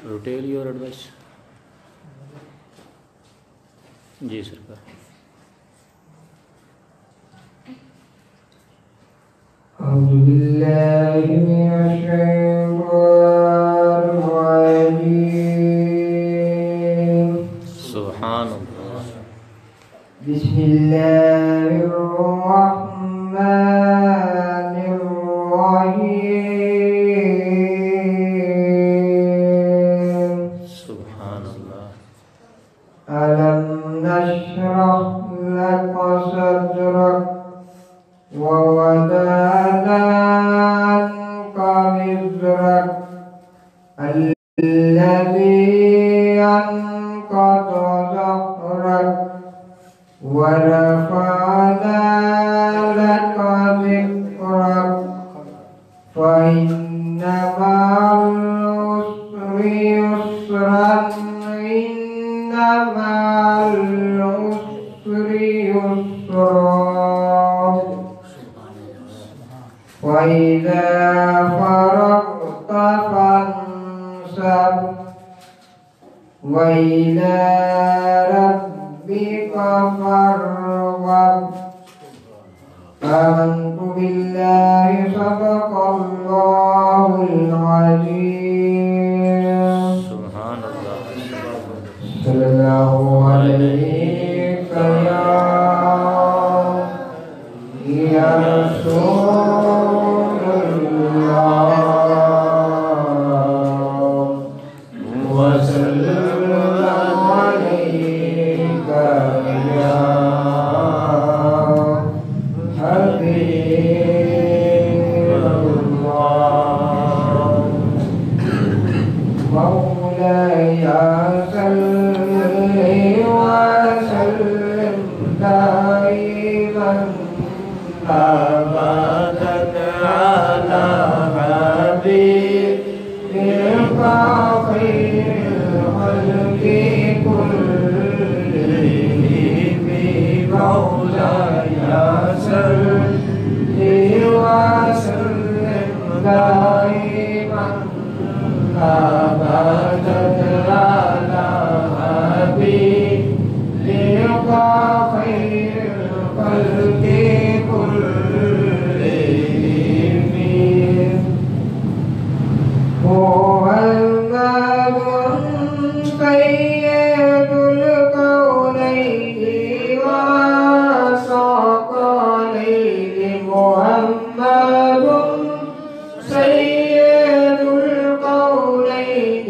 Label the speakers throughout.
Speaker 1: روٹیل your advice. جی سرکار.
Speaker 2: أعوذ بالله من الشيطان الرجيم.
Speaker 1: سبحان اللہ.
Speaker 2: بسم الله الرحمن الرحيم.
Speaker 1: سبحان اللہ.
Speaker 2: ألم نشرح لك صدرك ووضعنا عنك وزرك الذي أنقض ظهرك ورفعنا لك ذكرك فإن مع العسر يسرا إن مع العسر يسرا وإذا فرغت فانصب وإلى ربك فارغب. آمنت بالله صدق الله العظيم.
Speaker 1: سبحان اللہ.
Speaker 2: صلى الله عليك يا رسول الله وسلم عليك يا حبيب الله. مولاي صل وسلم دائما أبدا على حبيبك خير الخلق كلهم. مولاي صل وسلم دائما أبدا على حبيبك خير الخلق كلهم. هو المال سيد الكونين وثقلين. محمد سيد الكونين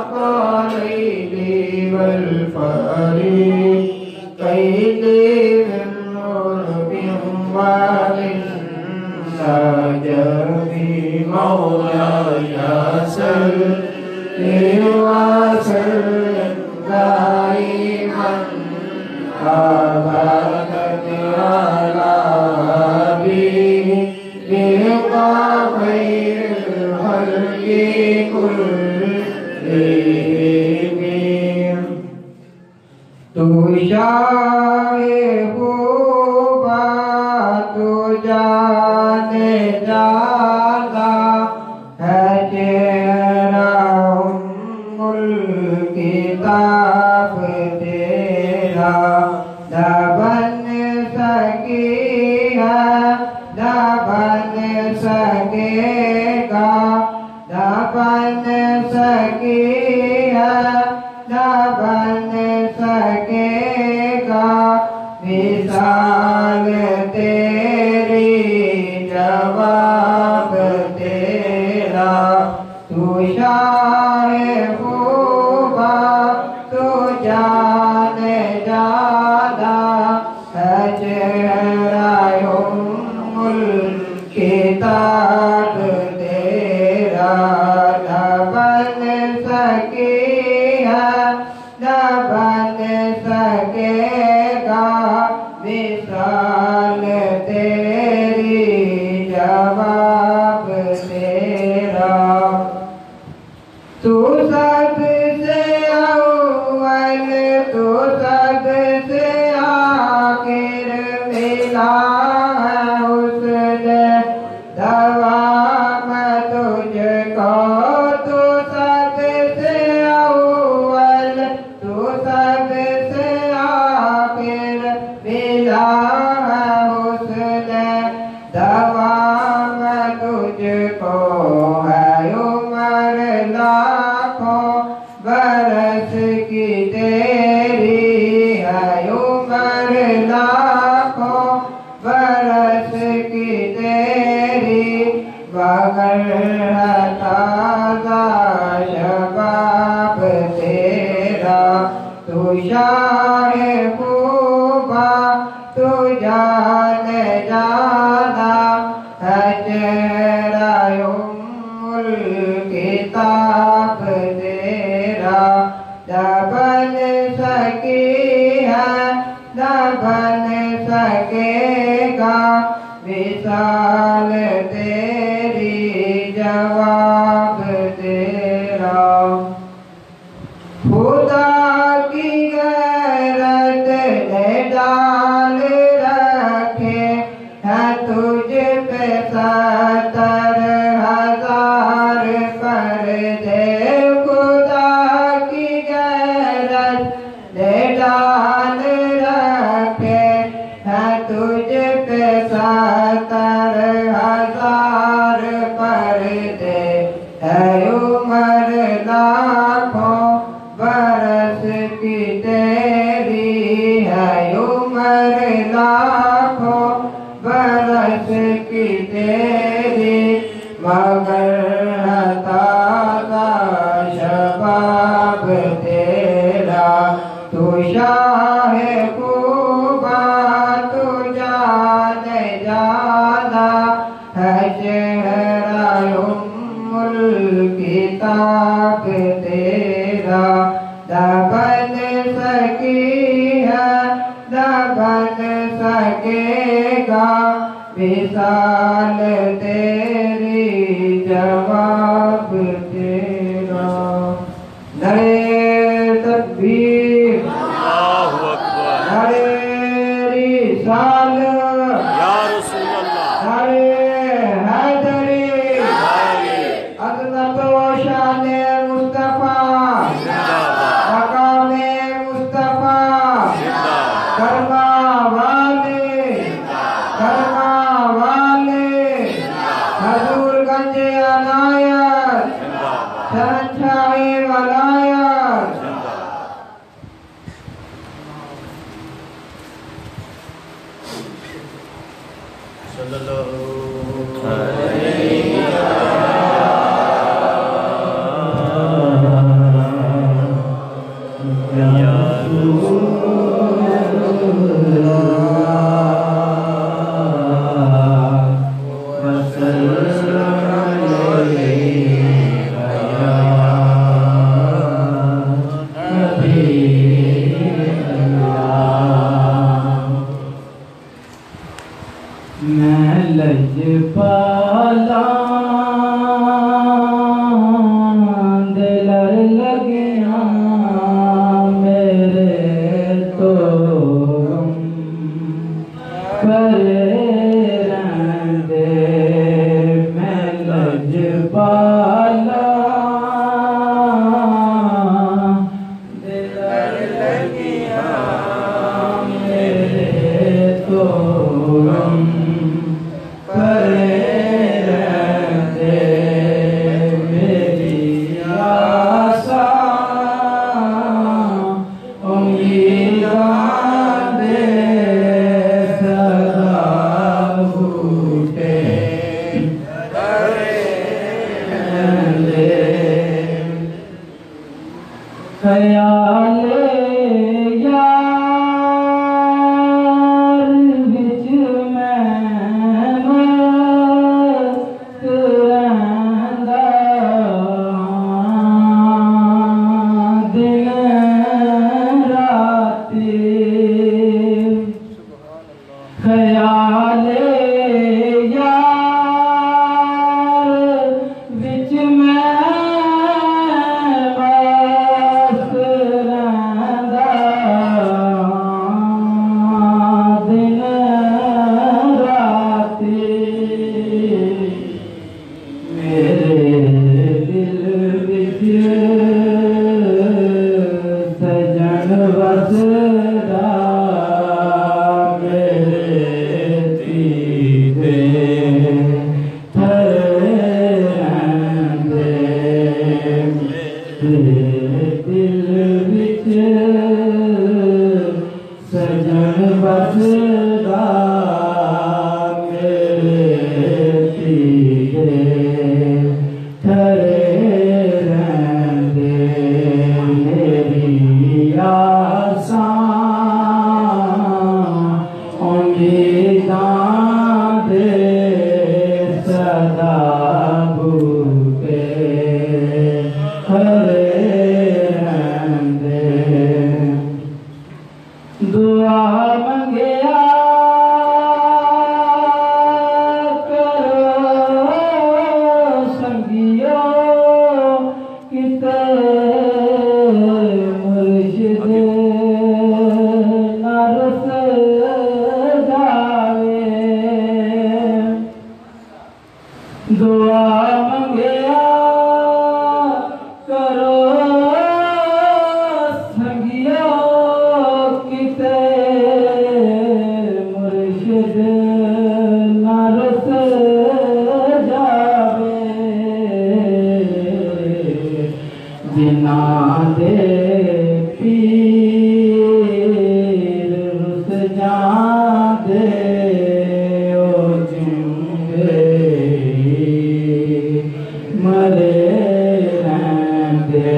Speaker 2: وثقلين والفريقين من عرب ومن نجم. مولاي صل وسلم دائما أبدا على حبيبك خير الخلق كلهم. تو شاہ خوبا تو جانے جانا ہے چہرہ الکتاب تیرا. نہ بن سکی ہے نہ بن سکے گا نہ بن سکی ہے نہ بن سکے گا. مثال تیری جواب تیرا. تو شاہ خوبا تو جانے جانا ہے چہرہ الکتاب تیرا. نہ بن سکی ہے نہ بن سکے گا. مثال تیری جواب تیرا. تو سب سے اول تو سب سے آخر ملا ہے اس نے دوا میں تجھ کو عمر لاکھوں برس کی تیری مگر ہے تازہ شباب تیرا تو شاہ خوبا تو جان جانا ہے چہرہ الکتاب تیرا نہ بن سکی ہے نہ بن سکے گا مثال تیری جواب تیرا خدا کی غیرت نے ڈال رکھے ہے تجھ پہ 70,000 پردے خدا کی غیرت نے ڈال رکھے ہے تجھ پہ 70,000 پردے ہے عمر لاکھوں برس کی تیری ہے عمر لاکھوں برس کی تیری مگر ہے تازہ شباب تیرا تو شاہ خوبا تو جان جانا ہے چہرہ الکتاب تیرا نہ بن سکی ہے نہ بن سکے گا مثال تیری جواب تیرا نعرہ تکبیر
Speaker 1: اللہ اکبر
Speaker 2: نعرہ رسالت
Speaker 1: یا رسول اللہ
Speaker 2: نعرہ حیدری عظمت و شان مصطفیٰ مقام مصطفیٰ کرما والے حضور گنج عنایت شہنشاہ ولایت
Speaker 1: صلی اللہ
Speaker 3: میں لجپالا دلر لگیاں میرے تو پرے رہندے میں لجپالا دلر لگیاں میرے تو پرے من بسدا میرے پیرے کھڑے رہندے میری آساں امیداں دے صدا بوٹے کھڑے رہندے دعا منگیا کرو سنگیو کتے مرشد نہ رس جاوے دعا منگیا کرو سنگیو کتے مرشد نہ رس جاوے جنہاں دے پیر رس جاندے او جنگے مرے رہندے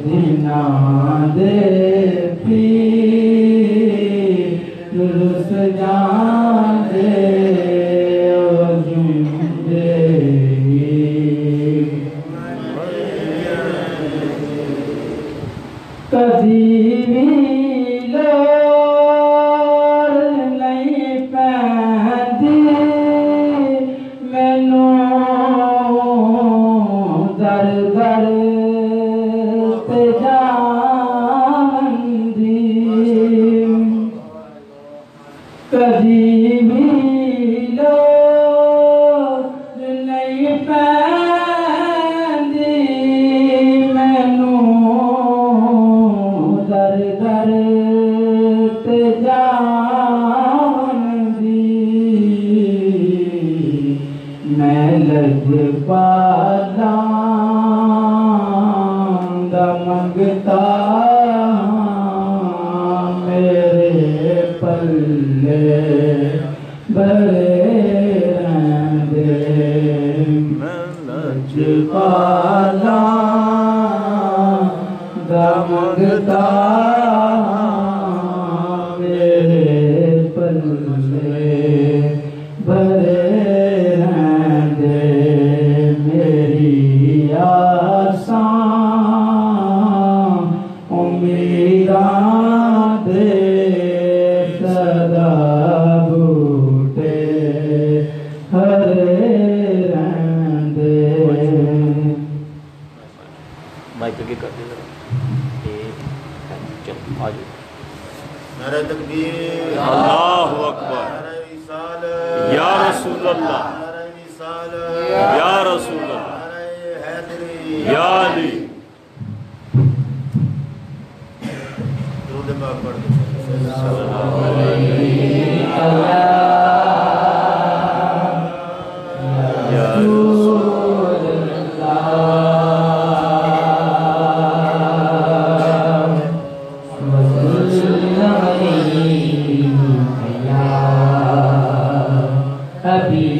Speaker 3: جنہاں دے پیر رس جاندے او جنگے کدی بھی لوڑ نہیں پیندی مینوں در در تے جاندی کدی بھی لوڑ نہیں پیندی مینوں در در تے جاندی میں لجپالاں دا منگتا میرے پلے بھرے رہندے لجپالاں دا منگتا میرے پلے بھرے رہندے میری آساں امیداں دے صدا بوٹے کھڑے رہندے
Speaker 1: مائک کے کر دے ذرا چل آجو
Speaker 4: نعرہ تکبیر
Speaker 1: اللہ اکبر
Speaker 4: نعرہ رسالت
Speaker 1: یا رسول اللہ
Speaker 4: نعرہ رسالت
Speaker 1: یا رسول اللہ
Speaker 4: نعرہ حیدری
Speaker 1: یا علی
Speaker 4: درود پاک پڑھ دو
Speaker 1: یا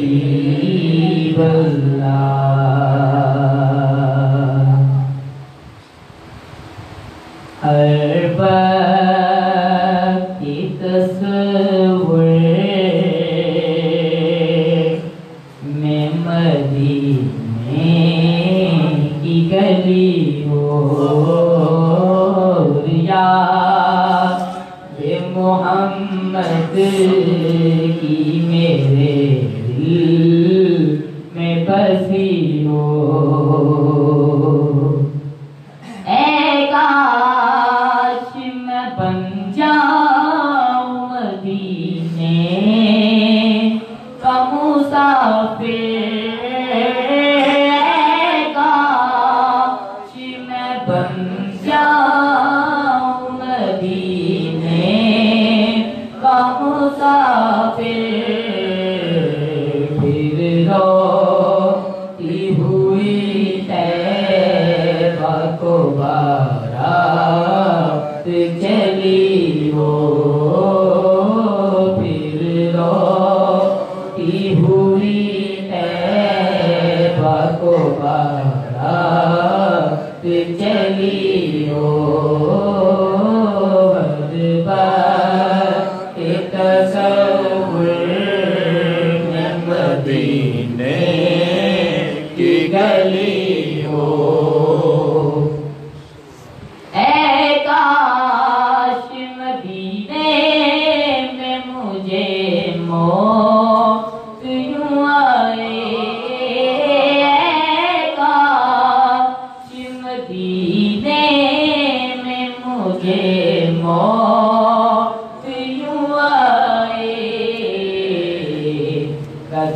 Speaker 3: حبیب اللہ ہر وقت کی تصور میں مدینے کی گلی ہو یاد محمد کی میرے دل میں بسی ہو اے کاش میں بن جاؤں مدینے کا مسافر اے کاش میں بن جاؤں مدینے کا مسافر پھر روتی ہوئی طیبہ کو بارات چلی ہو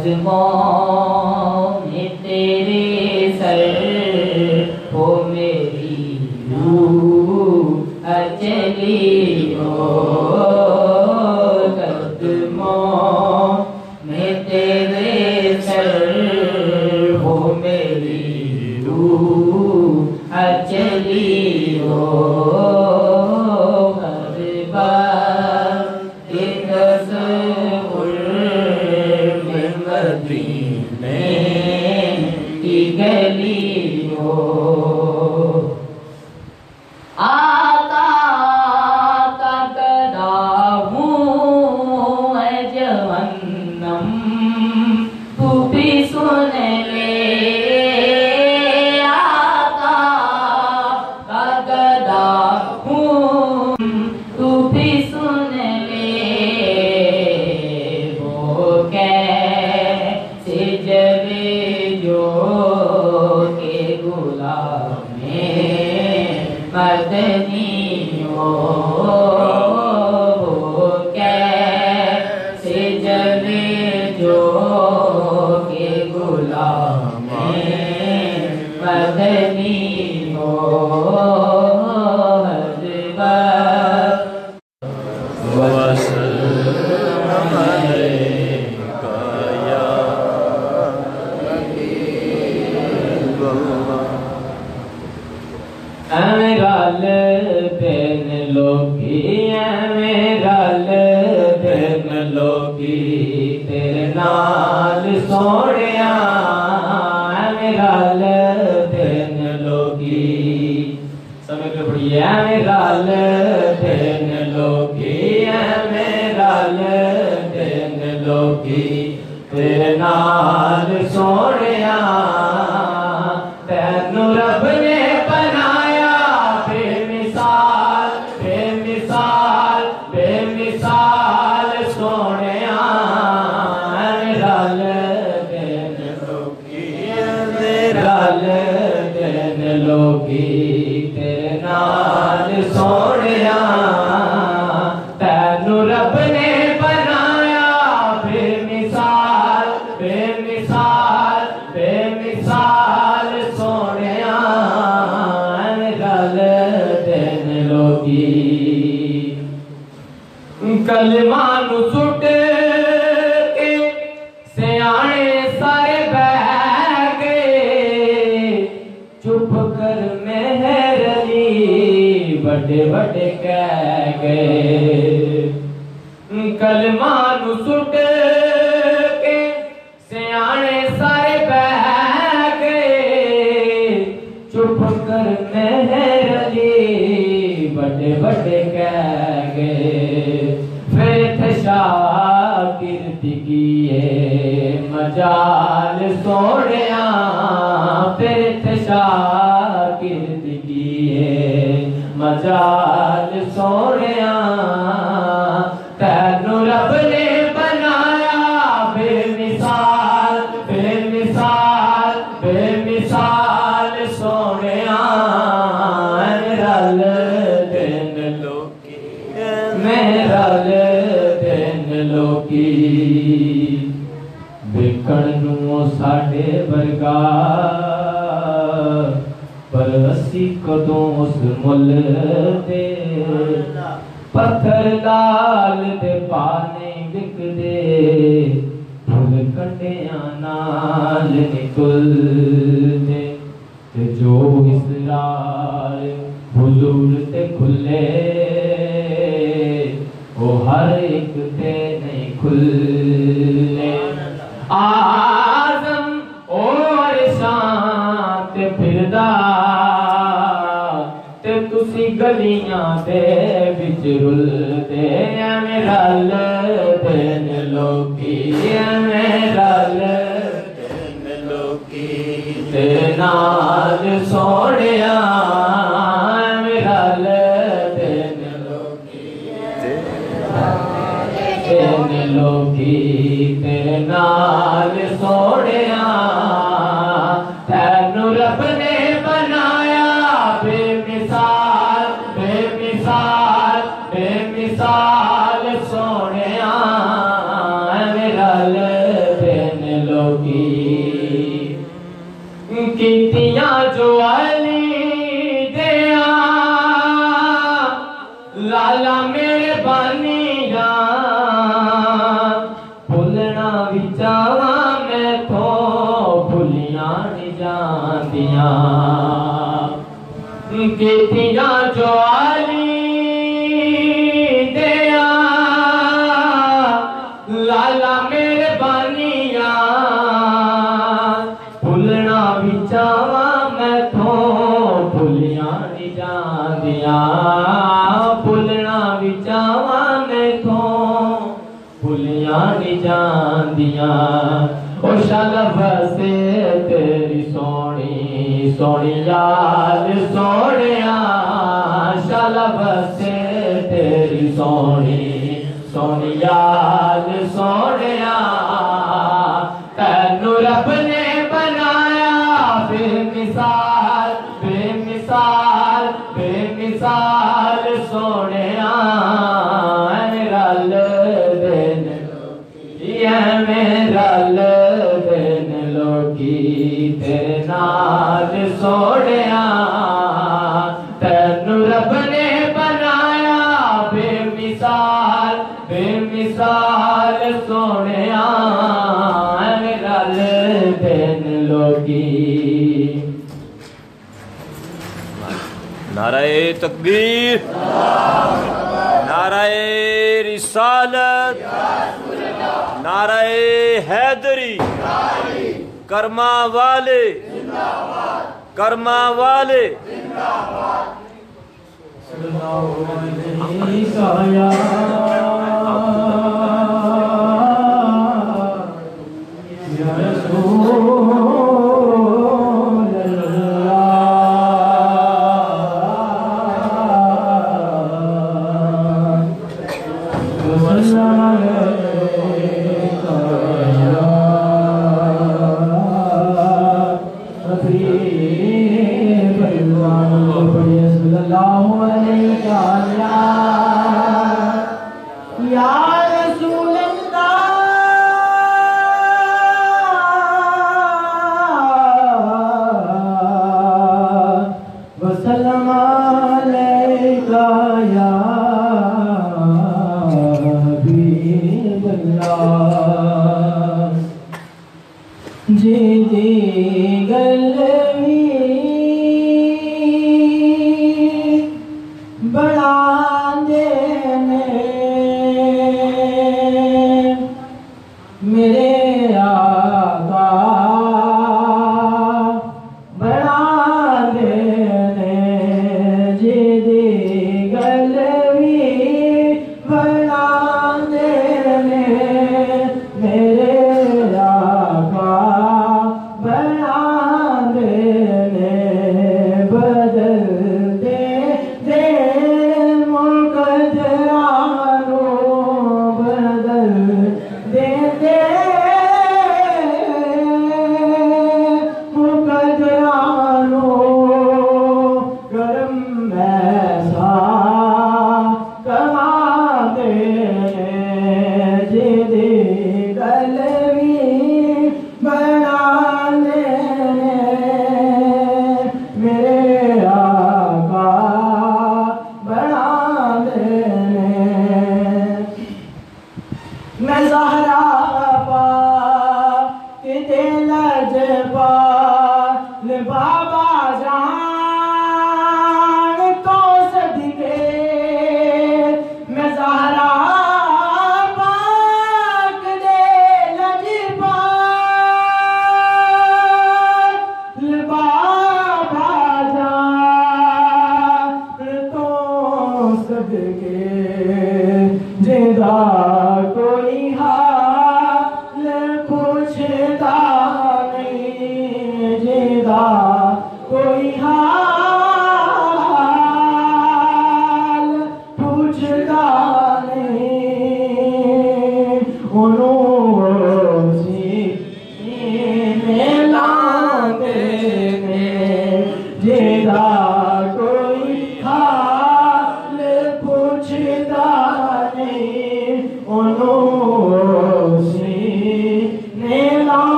Speaker 3: عزموں میں تیرے سر ہو میری روح اچلی ہو قدموں میں تیرے سر ہو میری روح اچلی ہو ہر بار ایک تصور میں مدینے کی گلی ہو آقا کا گدا ہوں اے جہنم تو بھی سن لے آقا کا گدا ہوں تو بھی سن لے وہ کیسے جلے جو کہ غلام مدنی ہو وہ کیسے جلے جو کہ غلام مدنی ہو ہر بار
Speaker 1: وسلم علیکہ یا حبیب اللہ
Speaker 3: میرا لبن لوگی میرا لبن لوگی تیرے نال سوڑیا میرا لبن لوگی سمجھ کے پڑھیے میرا لبن لوگی میرا لبن لوگی تیرے نال سوڑیا تینو رب نے بنایا بے مثال بے مثال بے مثال سونیا میرا لبن لوگی میرا لبن لوگی تیرے نال سونیا تینو رب نے بنایا بے مثال بے مثال بے مثال سونیا میرا لبن لوگی کلمہ نو سٹ کے سیانے سارے بہ گئے چپ کر مہر علی بڑے بڑے کہہ گئے کلمہ نو سٹ کے سیانے سارے بہ گئے چپ کر مہر علی بڑے بڑے کہہ گئے پھر تھے شاگرد کیے مجال سوڑیا پھر تھے شاگرد کیے مجال سوڑیا تینو رب نے بنایا بے مثال بے مثال بے مثال سونیا میرا لبن لوگی میرا لبن لوگی ویکھن نوں ساڈے ورگا پر اسی کدوں اس مل دے پتھر لال دے پانے وک دے پھول کنڈیاں نال نکل دے تے جو اسرار حضور تے کھلے وہ ہر ایک تے نہیں کھلے آزم اور شانت پھردا تے تسی گلیاں دے وچ رل دے میرا لبن لوگی میرا لبن لوگی تیرے نال سوڑیا میرا لبن لوگی تیرے نال سوڑیا تینو رب نے بنایا بے مثال بے مثال بے مثال سونیا میرا لبن کتیاں جو علی دیا لالا میرے بانیاں بھولنا بھی چاہواں میں تھو بھولیاں نہیں جاندیاں بھولنا بھی چاہواں میں تھو بھولیاں نہیں جاندیاں او شالا بسے تیری سونی سونی یاد سونیا شالا بسے تیری سونی سونی یاد سونیا تینو رب نے بنایا بے مثال بے مثال بے مثال سونیا میرا لدن یہ میرا لدن لوکی تیرے نال سونیا تینو رب نے بنایا بے مثال سونیا میرا لدن لوکی
Speaker 1: نعرہ تکبیر نعرہ رسالت نعرہ حیدری کرما والے کرما والے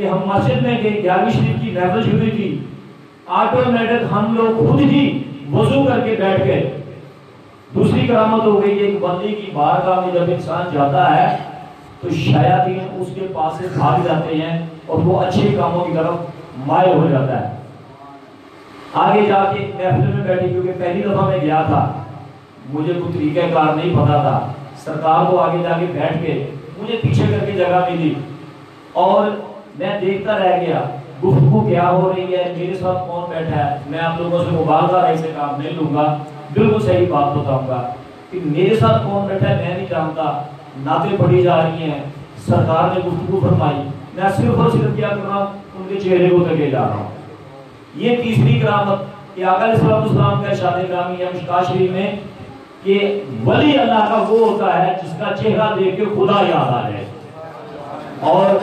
Speaker 3: کہ ہم مسجد میں گئے، 11ویں شریف کی محفل شروع ہوئی تھی، آٹومیٹک ہم لوگ خود ہی وضو کر کے بیٹھ گئے۔ دوسری کرامت ہو گئی ایک بندے کی بارگاہ میں جب انسان جاتا ہے تو شیاطین اس کے پاس سے بھاگ جاتے ہیں اور وہ اچھے کاموں کی طرف مائل ہو جاتا ہے۔ آگے جا کے محفل میں بیٹھے، کیونکہ پہلی دفعہ میں گیا تھا، مجھے کوئی طریقہ کار نہیں پتا تھا، سرکار کو آگے جا کے بیٹھ کے مجھے پیچھے کر کے جگہ ملی اور میں دیکھتا رہ گیا گفتگو کیا ہو رہی ہے، میرے ساتھ کون بیٹھا ہے۔ میں آپ لوگوں سے مبالغہ سے کام نہیں لوں گا، بالکل صحیح بات بتاؤں گا کہ میرے ساتھ کون بیٹھا ہے میں نہیں جانتا۔ نعتیں پڑھی جا رہی ہیں، سرکار نے گفتگو فرمائی، میں صرف اور صرف کیا کر رہا ہوں، ان کے چہرے کو تکے جا رہا ہوں۔ یہ تیسری کرامت کہ آقا علیہ السلام کا ارشاد گرامی ہے مشکاۃ شریف میں کہ ولی اللہ کا وہ ہوتا ہے جس کا چہرہ دیکھ کے خدا یاد آ جائے۔ اور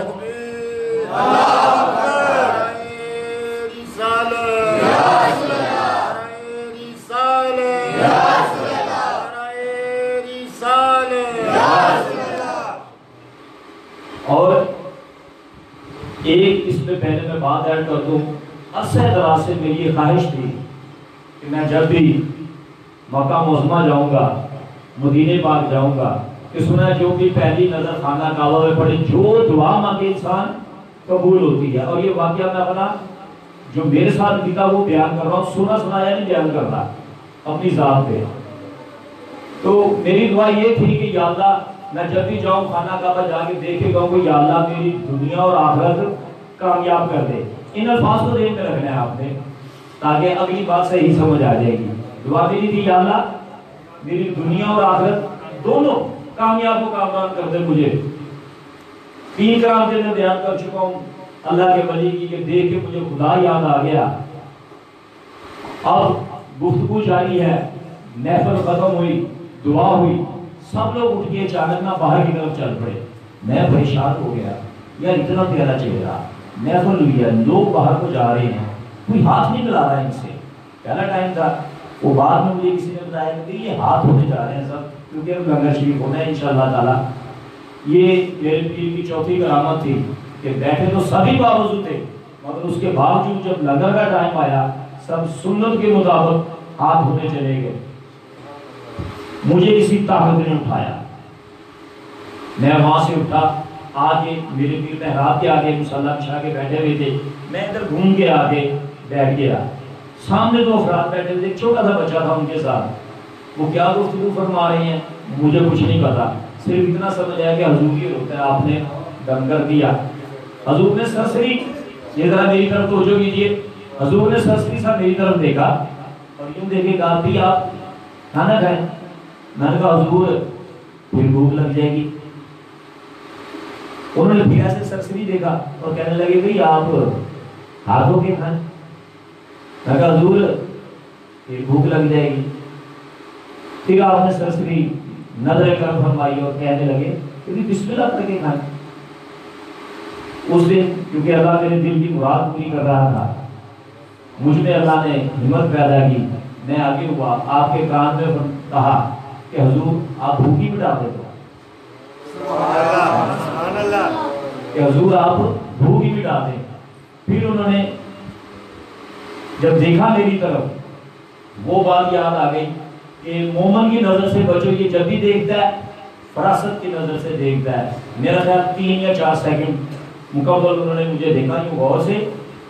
Speaker 3: اور ایک اس میں پہلے میں بات ایڈ کر دوں، عرصہ دراز سے میری یہ خواہش تھی کہ میں جب بھی مکہ معظمہ جاؤں گا، مدینے پاک جاؤں گا، کہ سنا جو بھی پہلی نظر خانہ کعبہ میں پڑے جو دعا مانگے انسان قبول ہوتی ہے۔ اور یہ واقعہ میں اپنا جو میرے ساتھ بیتا وہ بیان کر رہا ہوں، سنا سنایا نہیں بیان کر رہا اپنی ذات پہ۔ تو میری دعا یہ تھی کہ یا اللہ میں جب بھی جاؤں خانہ کعبہ جا کے دیکھے گاؤں کہ یا اللہ میری دنیا اور آخرت کامیاب کر دے۔ ان الفاظ کو ذہن میں رکھنا ہے آپ نے تاکہ اگلی بات صحیح سمجھ آ جائے گی۔ دعا میری تھی یا اللہ میری دنیا اور آخرت دونوں کامیاب و کامران کر دے مجھے۔ تین کرامتیں میں بیان کر چکا ہوں اللہ کے ولی کی کہ دیکھ کے مجھے خدا یاد آ گیا۔ اب گفتگو جاری ہے، محفل ختم ہوئی، دعا ہوئی، سب لوگ اٹھ کے اچانک نہ باہر کی طرف چل پڑے۔ میں پریشان ہو گیا، یار اتنا پیارا چہرہ، محفل ہوئی ہے، لوگ باہر کو جا رہے ہیں، کوئی ہاتھ نہیں ملا رہا ان سے۔ پہلا ٹائم تھا، وہ بعد میں مجھے کسی نے بتایا کہ یہ ہاتھ ہونے جا رہے ہیں سب، کیونکہ اب لنگر شریف ہونا ہے انشاءاللہ تعالیٰ۔ یہ میرے پیر کی چوتھی کرامت تھی کہ بیٹھے تو سبھی باوضو تھے، مگر اس کے باوجود جب لنگر کا ٹائم آیا سب سنت کے مطابق ہاتھ ہونے چلے گئے۔ مجھے کسی طاقت نے اٹھایا، میں وہاں سے اٹھا، آگے میرے پیر محراب کے آگے مصلی بچھا کے بیٹھے ہوئے تھے، میں ادھر گھوم کے آگے بیٹھ گیا۔ سامنے دو افراد بیٹھے تھے، ایک چھوٹا سا بچہ تھا ان کے ساتھ، وہ کیا گفتگو فرما رہے ہیں مجھے کچھ نہیں پتا، صرف اتنا سمجھ آیا کہ حضور یہ روکتا ہے آپ نے دم کر دیا۔ حضور نے سرسری، یہ ذرا میری طرف توجہ کیجیے، حضور نے سرسری سا میری طرف دیکھا اور یوں دیکھے کہا بھی آپ کھانا کھائیں۔ میں نے کہا حضور پھر بھوک لگ جائے گی۔ انہوں نے پھر ایسے سرسری دیکھا اور کہنے لگے بھئی آپ ہاتھ ہو کے کھائیں۔ میں نے کہا حضور پھر بھوک لگ جائے گی۔ پھر آپ نے سرسری نظر کرم فرمائی اور کہنے لگے کہ بسم اللہ کر کے کھائیں۔ اس دن کیونکہ اللہ میرے دل کی مراد پوری کر رہا تھا، مجھ میں اللہ نے ہمت پیدا کی، میں آگے ہوا، آپ کے کان میں کہا کہ حضور آپ بھوکی مٹا دے دو، کہ حضور آپ بھوکی مٹا دیں۔ پھر انہوں نے جب دیکھا میری طرف وہ بات یاد آ گئی کہ مومن کی نظر سے بچو، یہ جب بھی دیکھتا ہے فراست کی نظر سے دیکھتا ہے۔ میرا خیال 3 یا 4 سیکنڈ مکمل انہوں نے مجھے دیکھا یوں غور سے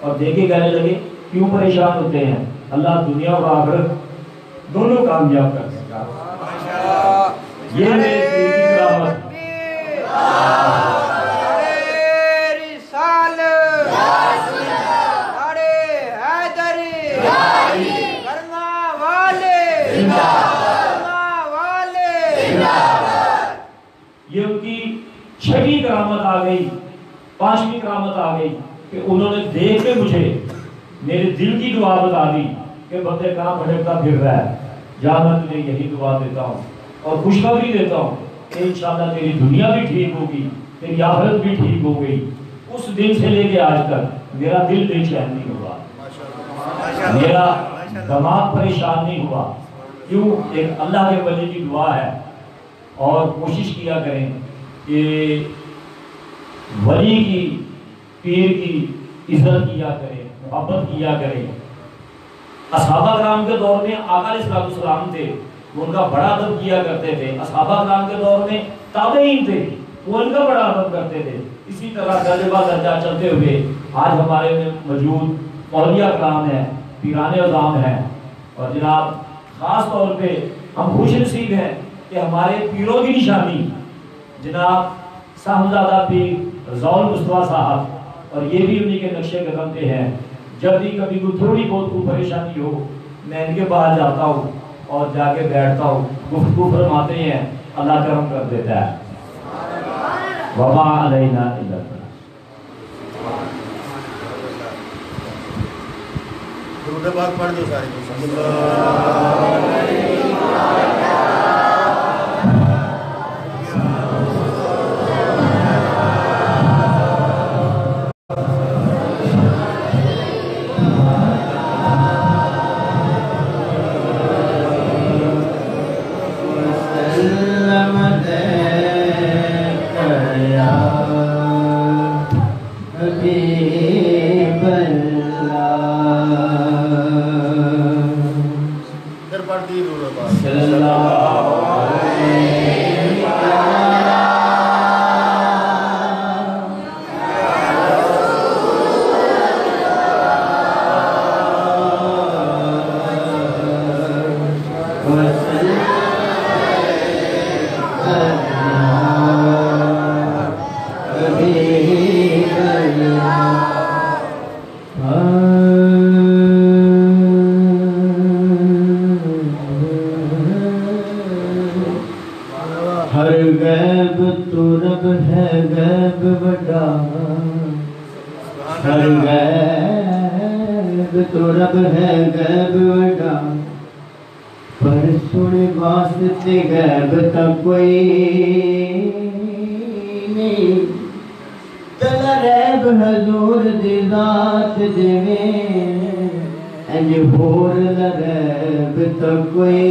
Speaker 3: اور دیکھے کہنے لگے کیوں پریشان ہوتے ہیں، اللہ دنیا اور آخرت دونوں کامیاب کر سکتا۔ یہ میری کرامت۔ یہ ان کی 6ویں کرامت آ گئی۔ 5ویں کرامت آ گئی کہ انہوں نے دیکھ کے مجھے میرے دل کی دعا بتا دی کہ بندے کہاں بھٹکتا پھر رہا ہے، جا میں تجھے یہی دعا دیتا ہوں اور خوشخبری دیتا ہوں کہ انشاءاللہ تیری دنیا بھی ٹھیک ہوگی، تیری آخرت بھی ٹھیک ہو گئی۔ اس دن سے لے کے آج تک میرا دل بے چین نہیں ہوا، میرا دماغ پریشان نہیں ہوا۔ کیوں؟ ایک اللہ کے ولی کی دعا ہے۔ اور کوشش کیا کریں کہ ولی کی پیر کی عزت کیا کریں، محبت کیا کریں۔ اصحابہ کرام کے دور میں آقا علیہ السلام تھے، وہ ان کا بڑا ادب کیا کرتے تھے۔ اصحابہ کرام کے دور میں تابعین تھے، وہ ان کا بڑا ادب کرتے تھے۔ اسی طرح درجہ بہ درجہ چلتے ہوئے آج ہمارے میں موجود اولیاء کرام ہیں، پیران اعظام ہیں، اور جناب خاص طور پہ ہم خوش نصیب ہیں کہ ہمارے پیروں کی نشانی جناب صاحبزادہ پیر رضا المصطفیٰ صاحب، اور یہ بھی انہی کے نقش قدم پہ ہیں۔ جب بھی کبھی کوئی تھوڑی بہت کوئی پریشانی ہو، میں ان کے باہر جاتا ہوں اور جا کے بیٹھتا ہوں، گفتگو فرماتے ہیں، اللہ کرم کر دیتا ہے۔ وما علینا الا البلاغ۔
Speaker 4: درود پاک پڑھ دو سارے۔
Speaker 5: ہر غیب تو رب ہے غیب بڑا، ہر غیب تو رب ہے غیب بڑا، پر سن واسطے غیب تک کوئی نہیں، تلا ریب حضور دی ذات جویں انج ہور لریب تک کوئی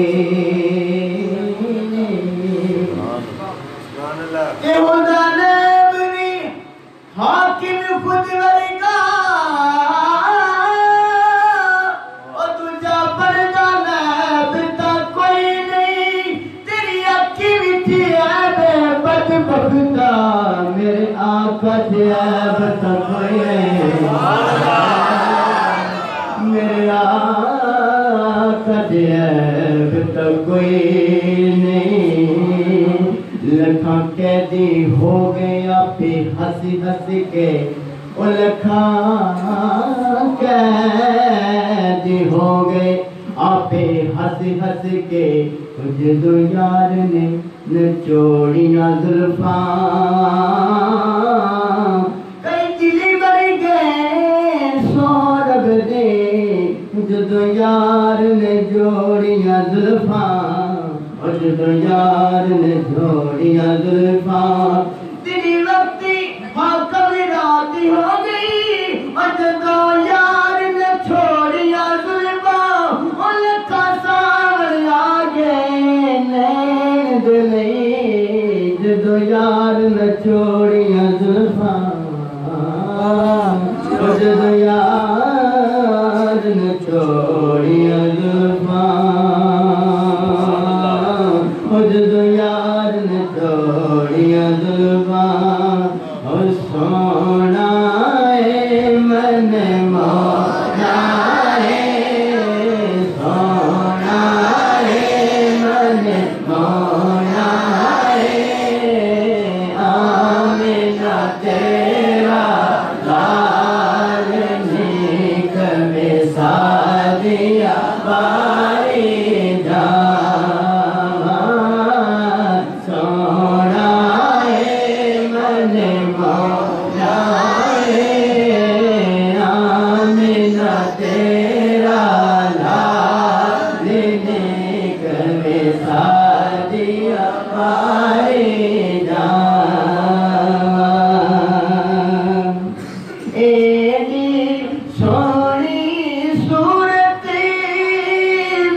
Speaker 5: کہ خدا نیب نہیں حاکم خود ورگا، اور تجھا پردہ نیب تک کوئی نہیں، تیری اکھی وچھی عیب بدبختہ میرے آقا دی عیب تک کوئی نہیں، میرے آقا دی عیب تک کوئی نہیں، لکھاں قیدی ہو گیا پہ ہنسی ہنسی کے، وہ لکھاں قیدی ہو گئے آپ ہنسی ہنسی کے، جدو یار نے نچوڑیاں زلفاں کئی دلی بڑھ گئے سورب دے، جدو یار نے جوڑیاں زلفاں، جدو یار نے جوڑیاں زلفاں، تیری وقتی حاکم رات ہو گئی، جدو یار نے چھوڑیاں زلفاں، ان کا سامنے آگے نیند نہیں، جدو یار نے چھوڑیاں زلفاں، جدو یار نے چھوڑیاں زلفاں، جدو یار نے چھوڑیاں زلفاں، اور سونا ہے من مولا ہے، سونا ہے من مولا ہے، آمینہ تیرا لال نیک میں سادیا باری جان، سونا ہے من مولا ہے، آمینہ تیرا لال نیک میں سادیا باری جان، ایڈی سونی صورت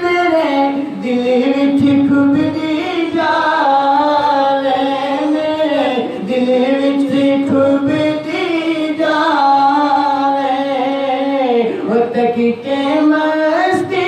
Speaker 5: میرے دل وچ کھبدی جاوے، میرے دل وچ کھبدی جاوے، تک کے مستی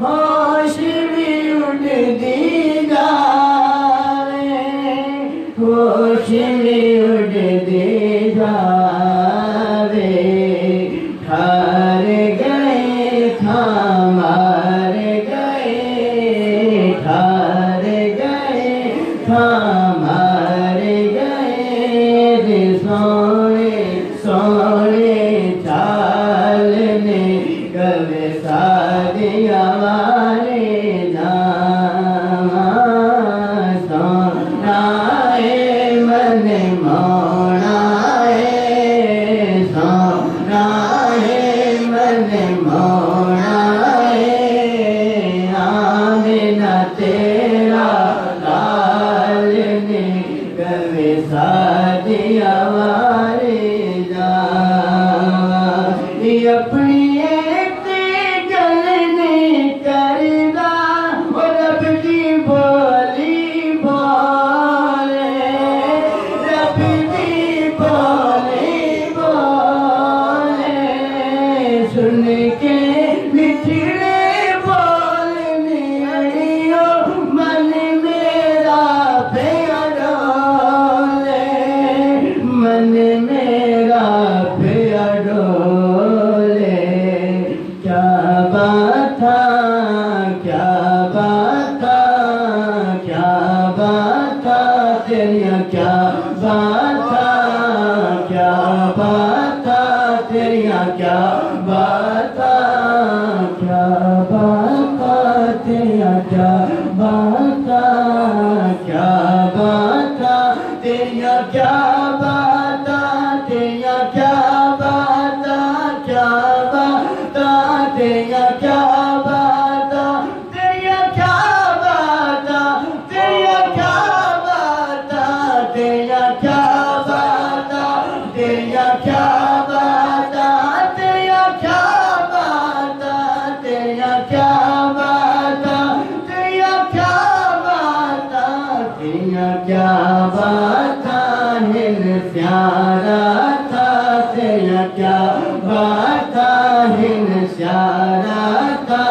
Speaker 5: ہوش بھی اڑتی جاوے ہوش بھی اڑتی جاوے ٹھار گئے تھامار گئے ٹھار گئے تھامار گئے سونے سونے چالنے کبھی سادی ہمارے نام سونا ہے من مونا ہے سونا ہے من مونا ہے آمینہ تیرا لال نے کبھی سادی ہمارے اپنی ایک گل نہیں کردا وہ رب کی بولی بولے رب کی بولی بولے سن کے مٹھڑے بولنے اڑیو من میرا پیا ڈولے من میرا پیا ڈولے کیا بات تھا کیا بات تھا کیا بات تھا تیریا کیا بات تھا کیا بات تھا تیریا کیا بات تھا کیا بات تھا تیریا کیا بات تھا کیا بات تھا تیریا کیا بات تھا تیریا کیا بات تھا کیا بات تھا تیریا کیا بات تھا تیریا کیا بات تھا تیریا کیا بات تھا تیریا کیا بات تھا تیریا کیا بات تھا تیریا کیا بات تھا تیریا کیا بات تھا تیریا کیا بات تھا تیریا کیا بات تھا ہن پیارا تھا تیریا کیا بات تھا ہن پیارا تھا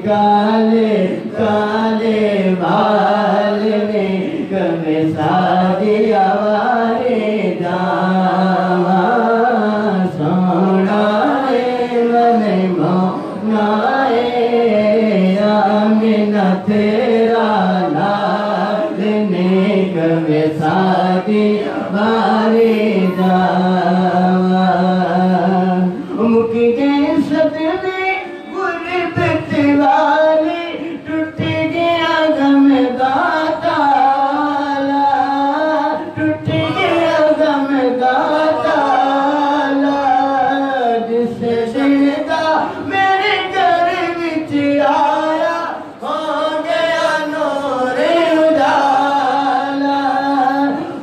Speaker 5: کالے کالے بال نے کبھی سادی ہمارے جام سونا ہے من مونا ہے آمینہ تیرا لال نے کبھی سادی ہمارے جام مک گئے صدمے غربت والے ٹوٹ گیا غم داتا ٹوٹ گیا غم داتا جس زندہ میرے گھر وچ آیا ہو گیا نور اجالا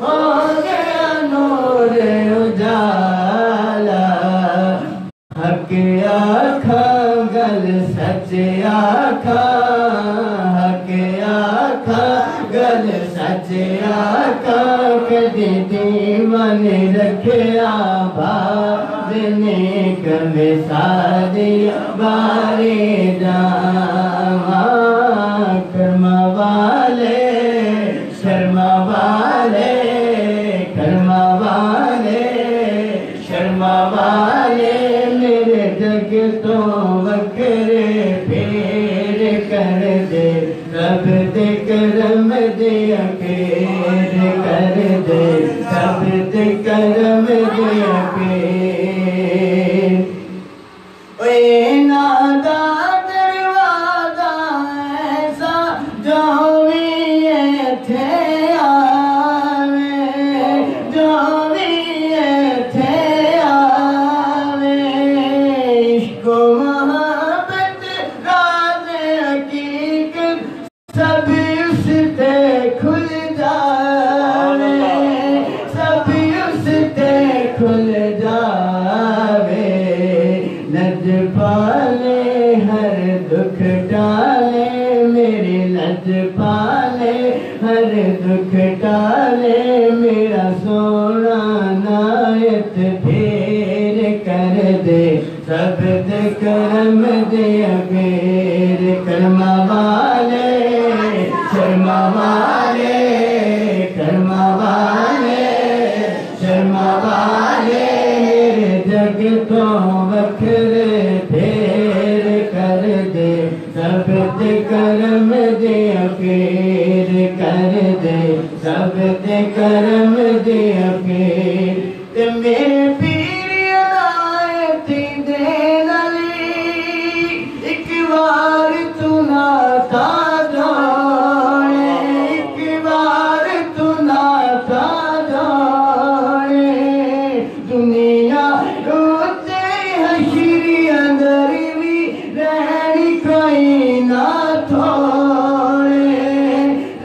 Speaker 5: ہو گیا نور اجالا حق آکھا گل سچ آکھا حق آکھا گل سچ آکھا کدی دیوان رکھیا باد نے کبھی سادی بارے جاواں کرم والے شرم والے کرم والے شرم والے میرے جگ تو وکرے پھیر کر دے رب دے کرم دے اکیر کر دے رب دے کرم دے اکیر اے نادا دروازہ ایسا جو بھی ایتھے آوے جو بھی ایتھے آوے عشق و محبت راز حقیقت سب اس تے کھل جاوے سب اس تے کھل جاوے لج پالے ہر دکھ ٹالے میری لج پالے ہر دکھ ٹالے میرا سونا نایت بھی کرم دے پیر کرما والے شرما والے کرما والے شرما والے جگ تو وکھرے پھیر کر دے سب تے کرم دے پیر کر دے سب تے کرم دے پیر تے میرے پیر عنایت دے نلی ایک بار تو ناتا جانے ایک بار تو ناتا جانے دنیا روتے حشری اندر بھی رہنی کوئی نہ تھوڑے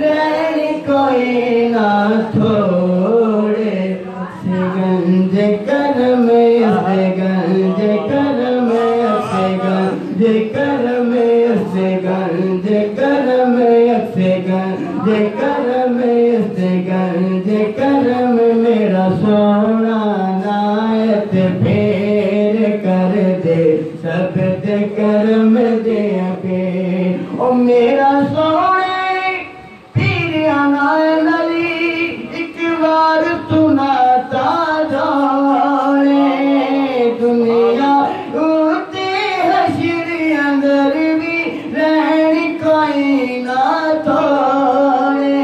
Speaker 5: رہنی کوئی نہ تھوڑے سے گنج کرم سے گنج کرم سے گنج کرم سے گنج کرم سے گنج کرم سے گنج کرم میرا سونا نایت پھیر کر دے سب تے کرم دے پھیر او میرا سونے پیر عنایت علی ایک بار تو ناتا جانے دنیا اتے حشر اندر بھی رہنی کوئی نہ تھوڑے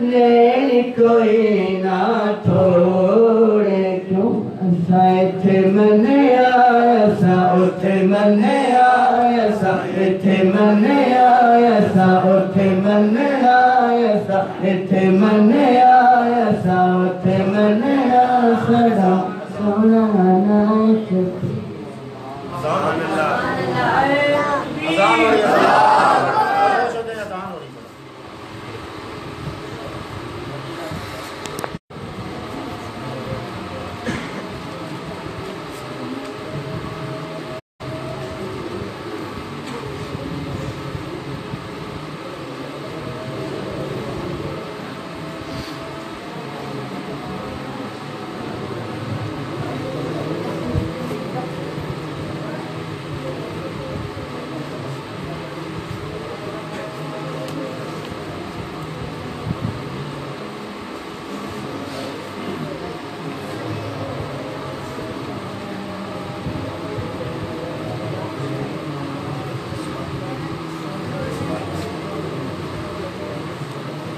Speaker 5: رہنی کوئی نہ تھوڑے کیوں ایسا اتھے منیا ایسا اتھے منیا ایسا اتھے منیا ایسا اتھے منیا ایسا اتھے منیا ایسا اتھے منیا سڑا سونا نائت
Speaker 4: اذان ہو رہی ہے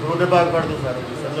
Speaker 4: درود پاک پڑھ دو سارے صلی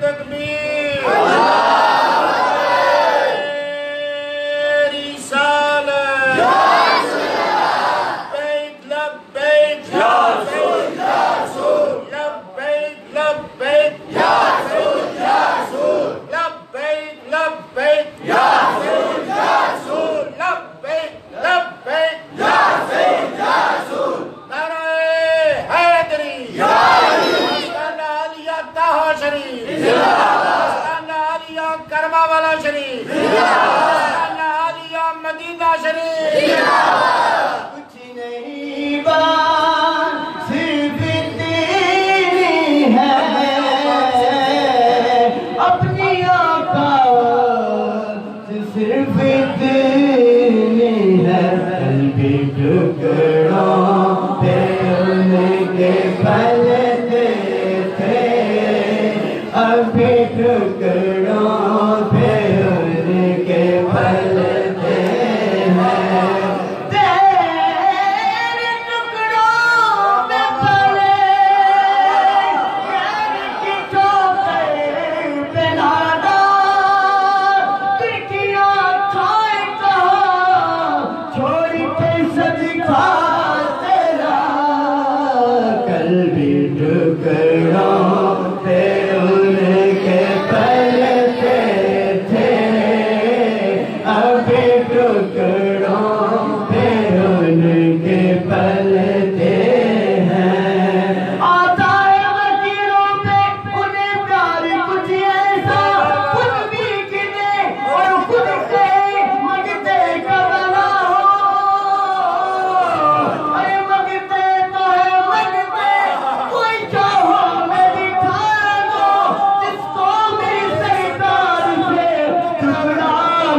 Speaker 4: تکبیر رسالت لبیک لبیک یا رسول لبیک لبیک یا رسول لبیک لبیک یا رسول لبیک لبیک یا رسول نعرہ حیدری آستانہ عالیہ طہا شریف، آستانہ عالیہ کرما والا شریف، آستانہ عالیہ مدینہ شریف۔
Speaker 5: کچھ نہیں بات صرف اتنی ہے، اپنی اوقات صرف اتنی ہے۔ قلبی ٹکڑوں پہ ان کے پلتے تھے، اب بھی ٹکڑوں پہ ان کے پلتے ہیں۔ تیرے ٹکڑوں میں پلے غیر کی ٹھوکر پہ نادا، کھڑکیاں کھائے کہاں چھوڑی کے صدقہ تیرا۔ قلبی ٹکڑوں پہ ان کے پلتے تھے، اب بھی ٹکڑوں پہ ان کے پلتے ہیں۔ آتا ہے وکیلوں پہ انہیں پیار کچھ ایسا، خود بھی گنے اور خود سے مانگتے کا بنا ہو۔ ارے مانگتے تو ہے مانگتے، کوئی چاہو میں دکھا دو، جس کو میری سرکار سے ٹکڑا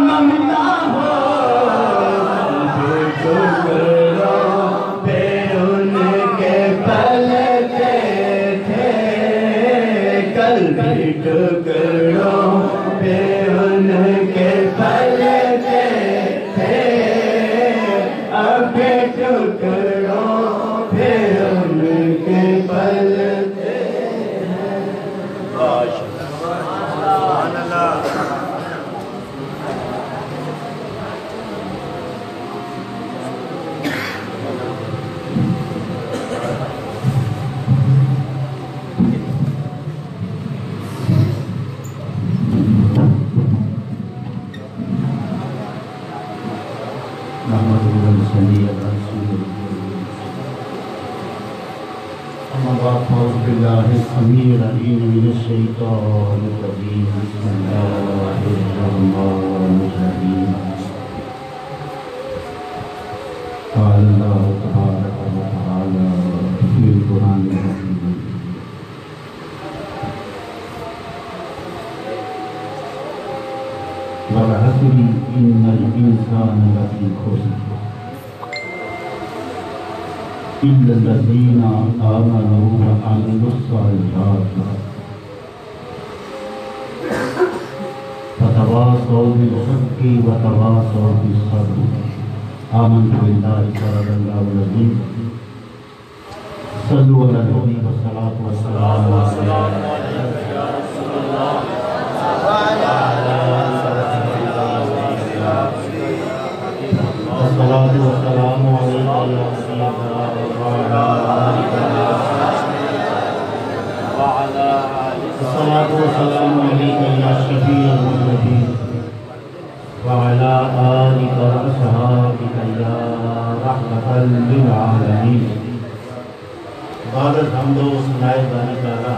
Speaker 5: مانگنا ہو۔ ٹکڑوں پہ ان کے پلتے تھے، قلبی ٹکڑوں پہ ان کے پلتے تھے، اب بھی ٹکڑوں پہ ان کے پلتے ہیں۔
Speaker 4: سبحان اللہ۔
Speaker 5: محمد رسول اللہ
Speaker 6: أعوذ بالله السميع العليم من الشيطان الرجيم بسم الله الرحمن الرحيم قال الله تبارك وتعالى في القرآن الحكيم والعصر إن الإنسان لفي خسر إلا الذين آمنوا وعملوا الصالحات وتواصوا بالحق وتواصوا بالصبر آمنت بالله صدق الله العظيم صلوا على النبي والصلاة والسلام الصلاة والسلام عليك يا سيدنا الصلاة والسلام عليك يا شفيع المذنبين وعلى آلك وأصحابك يا رحمة للعالمين بعد الحمد والثناء باری تعالیٰ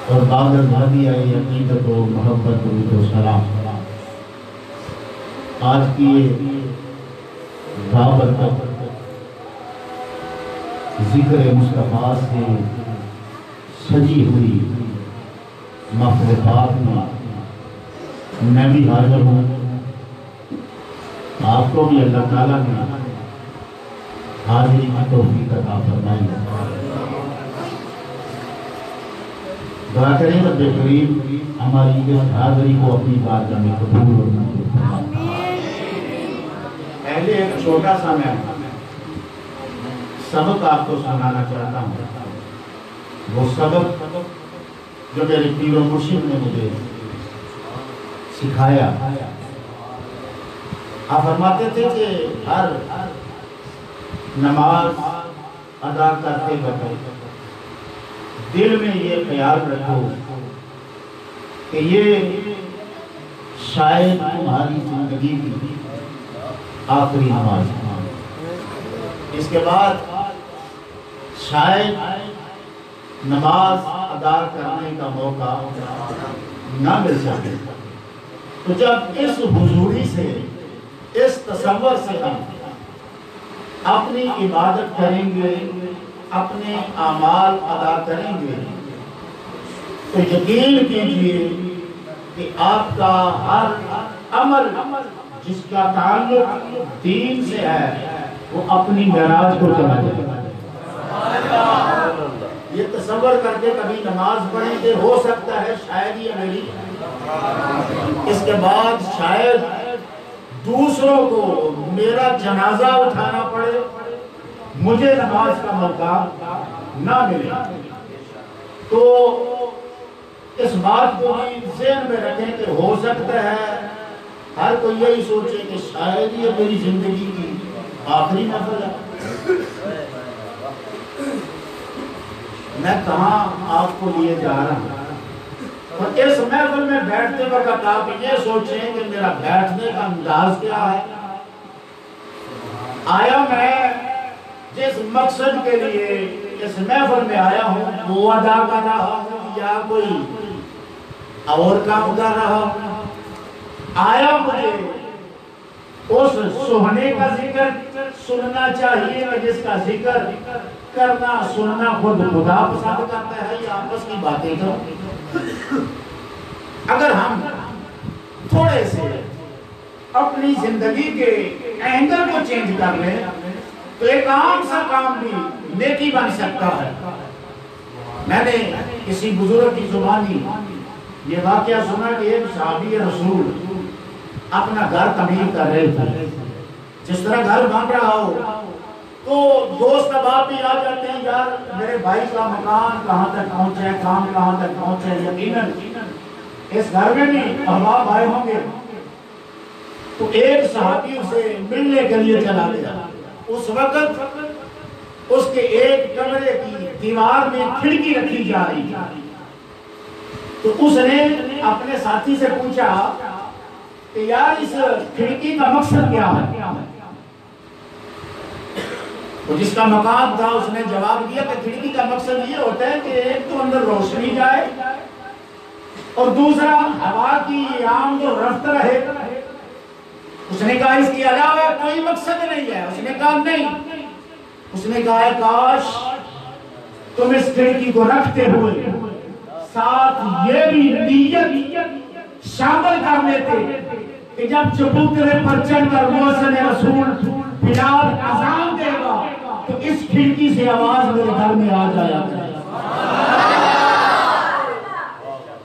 Speaker 6: اور بعد الہدی عقیدت و محبت و سلام آج کی بابرکت ذکر مصطفیٰ سے سجی ہوئی محفل پاک میں بھی حاضر ہوں. آپ کو بھی اللہ تعالیٰ نے حاضری کی توفیق عطا فرمائی. دعا کریں رب کریم ہماری اس حاضری کو اپنی بارگاہ میں قبول اور منظور فرمائے. پہلے ایک چھوٹا سا میں سبق آپ کو سنانا چاہتا ہوں. وہ سبق جو میرے پیر و مرشد نے مجھے سکھایا. آپ فرماتے تھے کہ ہر نماز ادا کرتے وقت دل میں یہ خیال رکھو کہ یہ شاید تمہاری زندگی کی آخری نماز ہے. اس کے بعد شاید نماز ادا کرنے کا موقع نہ مل سکے. تو جب اس حضوری سے اس تصور سے ہم اپنی عبادت کریں گے اپنے اعمال ادا کریں گے تو یقین کیجئے کہ آپ کا ہر عمل جس کا تعلق دین سے ہے وہ اپنی معراج کو چلا جائے گا. یہ تصور کر کے کبھی نماز پڑھیں کہ ہو سکتا ہے شاید یہ میری اس کے بعد شاید دوسروں کو میرا جنازہ اٹھانا پڑے مجھے نماز کا موقع نہ ملے. تو اس بات کو ذہن میں رکھیں کہ ہو سکتا ہے ہر کوئی یہی سوچے کہ شاید یہ میری زندگی کی آخری محفل ہے. میں کہاں آپ کو لیے جا رہا ہوں اور اس محفل میں بیٹھتے وقت آپ یہ سوچیں کہ میرا بیٹھنے کا انداز کیا ہے. آیا میں جس مقصد کے لیے اس محفل میں آیا ہوں وہ ادا کر رہا ہوں یا کوئی اور کام کر رہا ہوں. آیا مجھے اس سوہنے کا ذکر سننا چاہیے جس کا ذکر کرنا سننا خود خدا پسند کرتا ہے یا آپس کی باتیں کرو. اگر ہم تھوڑے سے اپنی زندگی کے اینگل کو چینج کر لیں تو ایک عام سا کام بھی نیکی بن سکتا ہے. میں نے کسی بزرگ کی زبانی یہ واقعہ سنا کہ ایک صحابی رسول اپنا گھر تعمیر کر رہے تھے. جس طرح گھر بن رہا ہو تو دوست احباب بھی آ جاتے ہیں یار میرے بھائی کا مکان کہاں تک پہنچے کام کہاں تک پہنچے. یقیناً اس گھر میں بھی احباب آئے ہوں گے. تو ایک صحابی اسے ملنے کے لیے چلا گیا. اس وقت اس کے ایک کمرے کی دیوار میں کھڑکی رکھی جا رہی تھی. تو اس نے اپنے ساتھی سے پوچھا کہ یار اس کھڑکی کا مقصد کیا ہے. تو جس کا مکان تھا اس نے جواب دیا کہ کھڑکی کا مقصد یہ ہوتا ہے کہ ایک تو اندر روشنی جائے اور دوسرا ہوا کی آمد و رفت رہے. اس نے کہا اس کے علاوہ کوئی مقصد نہیں ہے. اس نے کہا نہیں. اس نے کہا کاش تم اس کھڑکی کو رکھتے ہوئے ساتھ یہ بھی نیت شامل کر لیتے کہ جب چبوترے پر چڑھ کر مؤذن رسول بلال اذان دے گا تو اس کھڑکی سے آواز میرے گھر میں آ جایا کرے.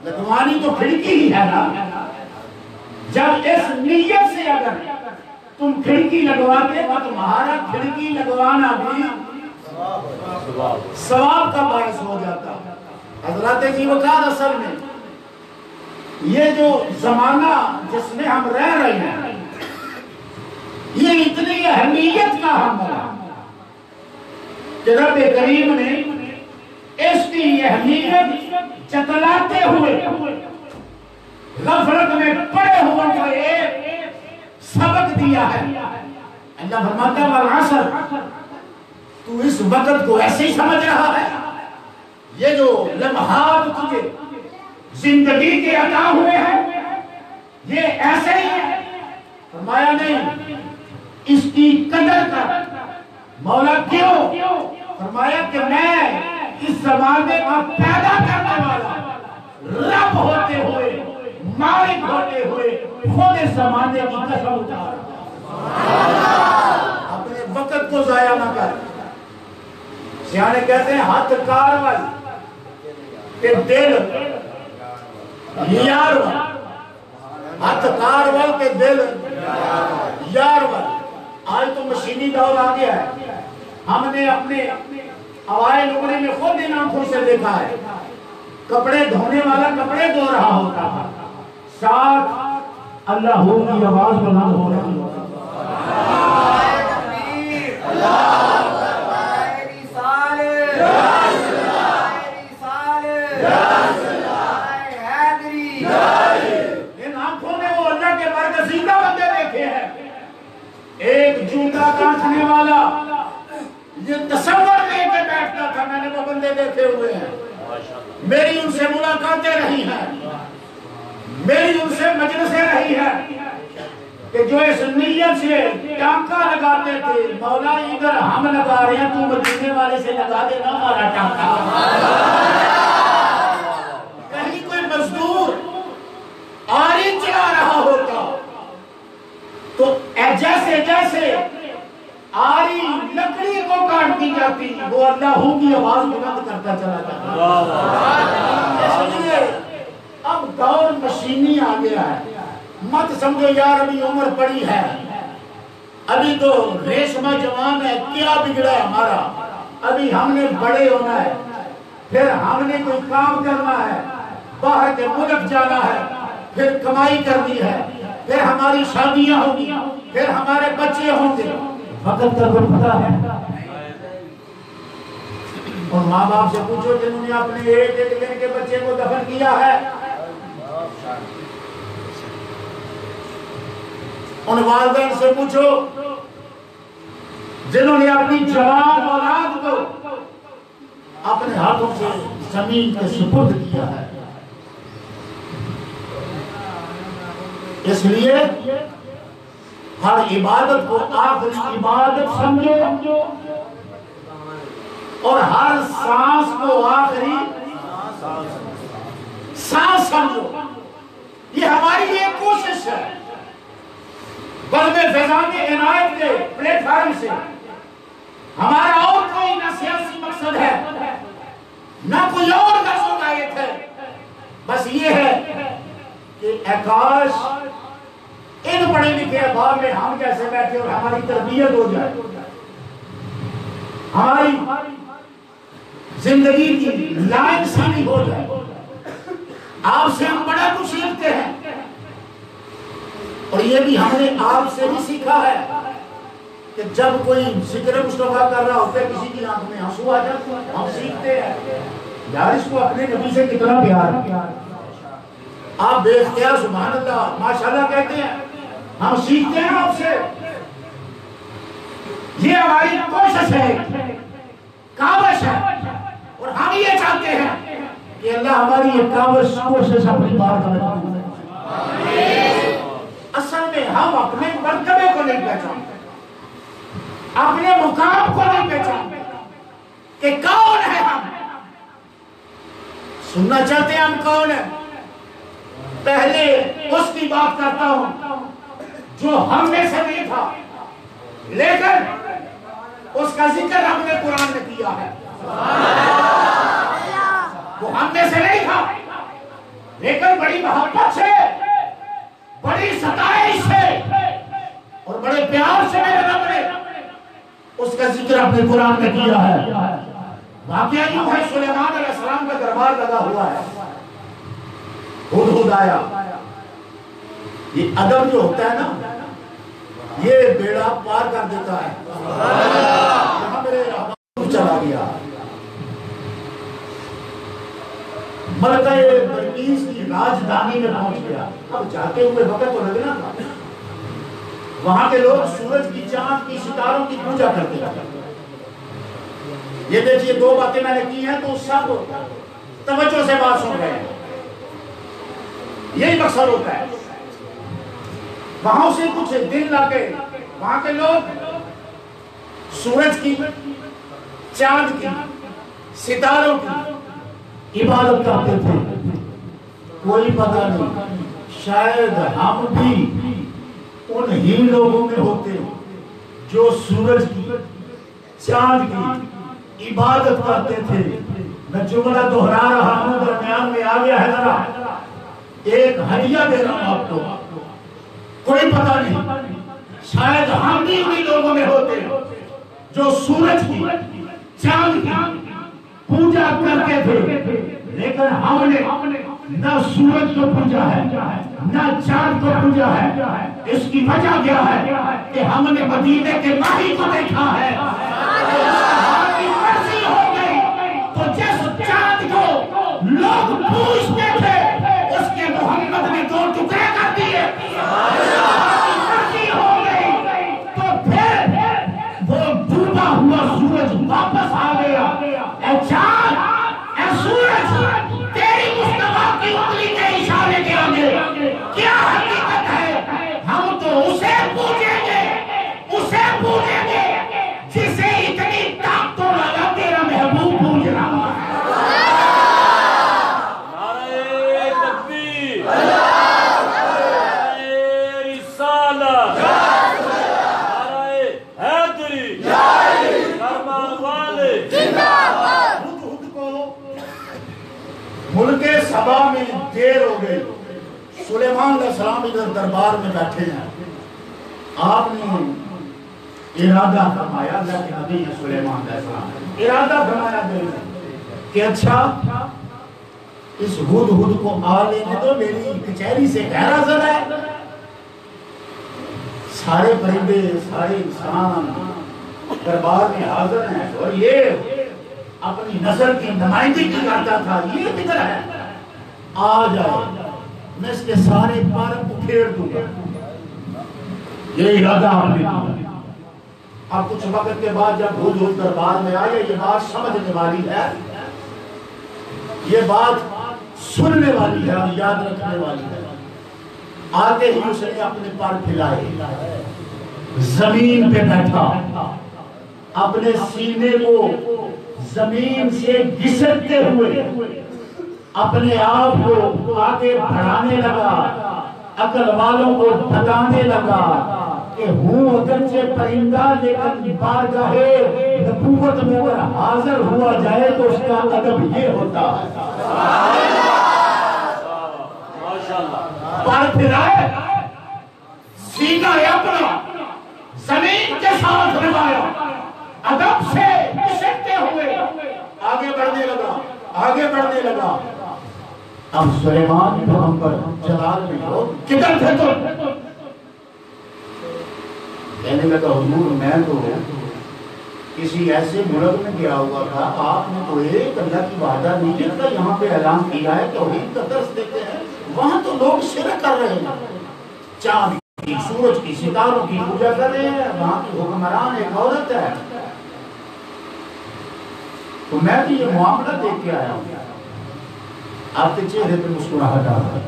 Speaker 6: لگوانی تو کھڑکی ہی ہے نا. جب اس نیت سے اگر تم کھڑکی لگواتے تو تمہارا کھڑکی لگوانا بھی ثواب کا باعث ہو جاتا. حضرات جی وقار اصل میں یہ جو زمانہ جس میں ہم رہ رہے ہیں یہ اتنی اہمیت کا حامل ہے کہ رب کریم نے اس کی اہمیت چتلاتے ہوئے غفلت میں پڑے ہوئے کو ایک سبق دیا ہے. اللہ فرماتا ہے والعصر تو اس وقت کو ایسے ہی سمجھ رہا ہے. یہ جو لمحات تجھے زندگی کے عطا ہوئے ہیں یہ ایسے ہی ہے. فرمایا نہیں اس کی قدر کر. مولا کیوں؟ فرمایا کہ میں اس زمانے کا پیدا کرنے والا رب ہوتے ہوئے مالک ہوتے ہوئے خود اس زمانے کی قسم اٹھا اپنے وقت کو ضائع نہ کر. سیانے کہتے ہیں ہاتھ کارول کہ دل یارول. ہاتھ کارول کے دل یارول. آج تو مشینی دور آ گیا ہے. ہم نے اپنے اوائل عمرے میں خود ان آنکھوں سے دیکھا ہے کپڑے دھونے والا کپڑے دھو رہا ہوتا تھا ساتھ اللہ ہو کی آواز بلند ہو رہی ہوتا. ان آنکھوں نے وہ اللہ کے برگزیدہ بندے دیکھے ہیں. ایک جوتا کاٹنے والا یہ تصور لے کے بیٹھتا تھا میں نے وہ بندے دیکھے ہوئے ہیں. میری ان سے ملاقاتیں رہی ہیں میری ان سے مجلسیں رہی ہیں کہ جو اس نیت سے ٹانکا لگاتے تھے مولا ادھر ہم لگا رہے ہیں تو مدینے والے سے لگا دے نا ہمارا ٹانکا. کہیں کوئی مزدور آری چلا رہا ہوتا تو جیسے جیسے آری لکڑی کو کاٹتی جاتی وہ اللہ ہو کی آواز بلند کرتا چلا جاتا. اس لیے اب دور مشینی آ گیا ہے. مت سمجھو یار ابھی عمر پڑی ہے ابھی تو ریشمہ جوان ہے کیا بگڑا ہے ہمارا. ابھی ہم نے بڑے ہونا ہے پھر ہم نے کوئی کام کرنا ہے باہر کے ملک جانا ہے پھر کمائی کرنی ہے پھر ہماری شادیاں ہوں گی پھر ہمارے بچے ہوں گے. وقت کا کوئی پتہ ہے. اور ماں باپ سے پوچھو جنہوں نے اپنے ایک دن کے بچے کو دفن کیا ہے ان والدین سے پوچھو جنہوں نے اپنی جوان اولاد کو اپنے ہاتھوں سے زمین کے سپرد کیا ہے. اس لیے ہر عبادت کو آخری عبادت سمجھو اور ہر سانس کو آخری سانس سمجھو. یہ ہماری ایک کوشش ہے. بلب فضا کے عنایت کے پلیٹ فارم سے ہمارا اور کوئی نہ سیاسی مقصد ہے نہ کوئی اور غرض غایت ہے. بس یہ ہے کہ اکاش ان پڑھے لکھے اخبار میں ہم کیسے بیٹھے اور ہماری تربیت ہو جائے ہماری زندگی کی لائن سانی ہو جائے. آپ سے ہم بڑا کچھ سیکھتے ہیں اور یہ بھی ہم نے آپ سے بھی سیکھا ہے کہ جب کوئی ذکر مصطفیٰ کر رہا ہوتا ہے کسی کی آنکھ میں آنسو آ جاتا ہے ہم سیکھتے ہیں یار اس کو اپنے نبی سے کتنا پیار ہے. آپ بے اختیار سبحان اللہ ماشاءاللہ کہتے ہیں ہم سیکھتے ہیں آپ سے. یہ ہماری کوشش ہے، کاوش ہے، اور ہم یہ چاہتے ہیں کہ اللہ ہماری یہ کاوش کوشش اپنی بارگاہ میں قبول کرے۔ اصل میں ہم اپنے مرتبے کو نہیں پہچانتے، اپنے مقام کو نہیں پہچانتے کہ کون ہے ہم۔ سننا چاہتے ہیں ہم کون ہیں؟ پہلے اس کی بات کرتا ہوں جو ہم میں سے نہیں تھا، لیکن اس کا ذکر ہم نے قرآن میں کیا ہے۔ وہ ہم میں سے نہیں تھا، لیکن بڑی محبت سے، بڑی ستائش سے اور بڑے پیار سے میرے رب نے اس کا ذکر اپنے قرآن میں کیا ہے۔ واقعہ یوں ہے، سلیمان علیہ السلام کا دربار لگا ہوا ہے، ہدہد آیا۔ یہ ادب جو ہوتا ہے نا، یہ بیڑا پار کر دیتا ہے۔ یہاں میرے رہبر چلا گیا، ملکہ بلقیس کی راجدھانی میں پہنچ گیا۔ اب جاتے ہوئے وقت تو لگنا تھا، وہاں کے لوگ سورج کی، چاند کی، ستاروں کی پوجا کرتے ہیں۔ یہ دیکھیے دو باتیں میں نے کی ہیں تو سب توجہ سے بات سن رہے ہیں، یہی مقصد ہوتا ہے۔ وہاں سے کچھ دن لگے، وہاں کے لوگ سورج کی، چاند کی، ستاروں کی عبادت کرتے تھے۔ کوئی پتہ نہیں، شاید ہم بھی انہی لوگوں میں ہوتے جو سورج کی، چاند کی عبادت کرتے تھے۔ میں جملہ دہرا رہا ہوں، درمیان میں آ گیا ہے، ذرا ایک ہدیہ دے رہا ہوں آپ کو۔ کوئی پتہ نہیں، شاید ہم بھی انہی لوگوں میں ہوتے جو سورج کی، چاند کی پوجا کرتے تھے، لیکن ہم نے نہ سورج کو پوجا ہے، نہ چاند کو پوجا ہے۔ اس کی وجہ کیا ہے کہ ہم نے مدینے کے ماہی کو دیکھا ہے۔ ہماری مرضی ہو گئی تو جس چاند کو لوگ پوجتے تھے، اس کے محمد نے دو ٹکڑے کر دیے۔ ہماری مرضی ہو گئی تو پھر وہ ڈوبا ہوا سورج واپس آ گیا۔ اے چاند، اے سورج، تیری مصطفیٰ کی انگلی کے اشارے کے آگے کیا حقیقت ہے؟ ہم تو اسے پوجیں گے، اسے پوجیں گے جسے اتنی طاقتوں والا تیرا محبوب پوج رہا ہے۔
Speaker 1: نعرہ تکبیر، نعرہ رسالت، نعرہ حیدری، کرما والے۔
Speaker 6: ہدہد کو ملک سبا میں دیر ہو گئی، سلیمان علیہ السلام ادھر دربار میں بیٹھے ہیں۔ آپ نے ارادہ فرمایا، اللہ کے نبی سلیمان علیہ السلام ارادہ فرمایا دل میں کہ اچھا اس ہدہد کو آ لینے دو، میری کچہری سے غیر حاضر ہے۔ سارے پرندے، سارے انسان دربار میں حاضر ہیں، اور یہ اپنی نسل کی نمائندگی کرتا تھا، یہ کدھر ہے؟ آ جائے، میں اس کے سارے پر اکھیڑ دوں گا۔ یہ ارادہ آپ نے کیا۔ اب کچھ وقت کے بعد جب ہدہد دربار میں آئے، یہ بات سمجھنے والی ہے، یہ بات سننے والی ہے اور یاد رکھنے والی ہے۔ آتے ہی اس نے اپنے پر پھیلائے، زمین پہ بیٹھا، اپنے سینے کو زمین سے گھسٹتے ہوئے اپنے آپ کو آگے بڑھانے لگا، عقل والوں کو بتانے لگا کہ ہوں اگرچہ پرندہ لیکن بارگاہ نبوت میں اگر حاضر ہوا جائے تو اس کا ادب یہ ہوتا ہے۔ پر پھرائے، سینہ اپنا زمین کے ساتھ لگایا، ادب سے گھسٹتے ہوئے آگے بڑھنے لگا، آگے بڑھنے لگا۔ اب سلیمان پیغمبر جلال میں ہو، کدھر تھے تو کہنے لگا حضور میں تو کسی ایسے ملک میں گیا ہوا تھا، آپ نے تو ایک اللہ کی وحدانیت کا یہاں پہ اعلان کیا ہے، توحید کا درس دیتے ہیں، وہاں تو لوگ شرک کر رہے ہیں۔ چاند کی، سورج کی، ستاروں کی پوجا کر رہے ہیں، وہاں کی حکمران ایک عورت ہے. تو میں بھی یہ معاملہ دیکھ کے آیا ہوں. آپ کے چہرے پہ مسکراہٹ آ رہا،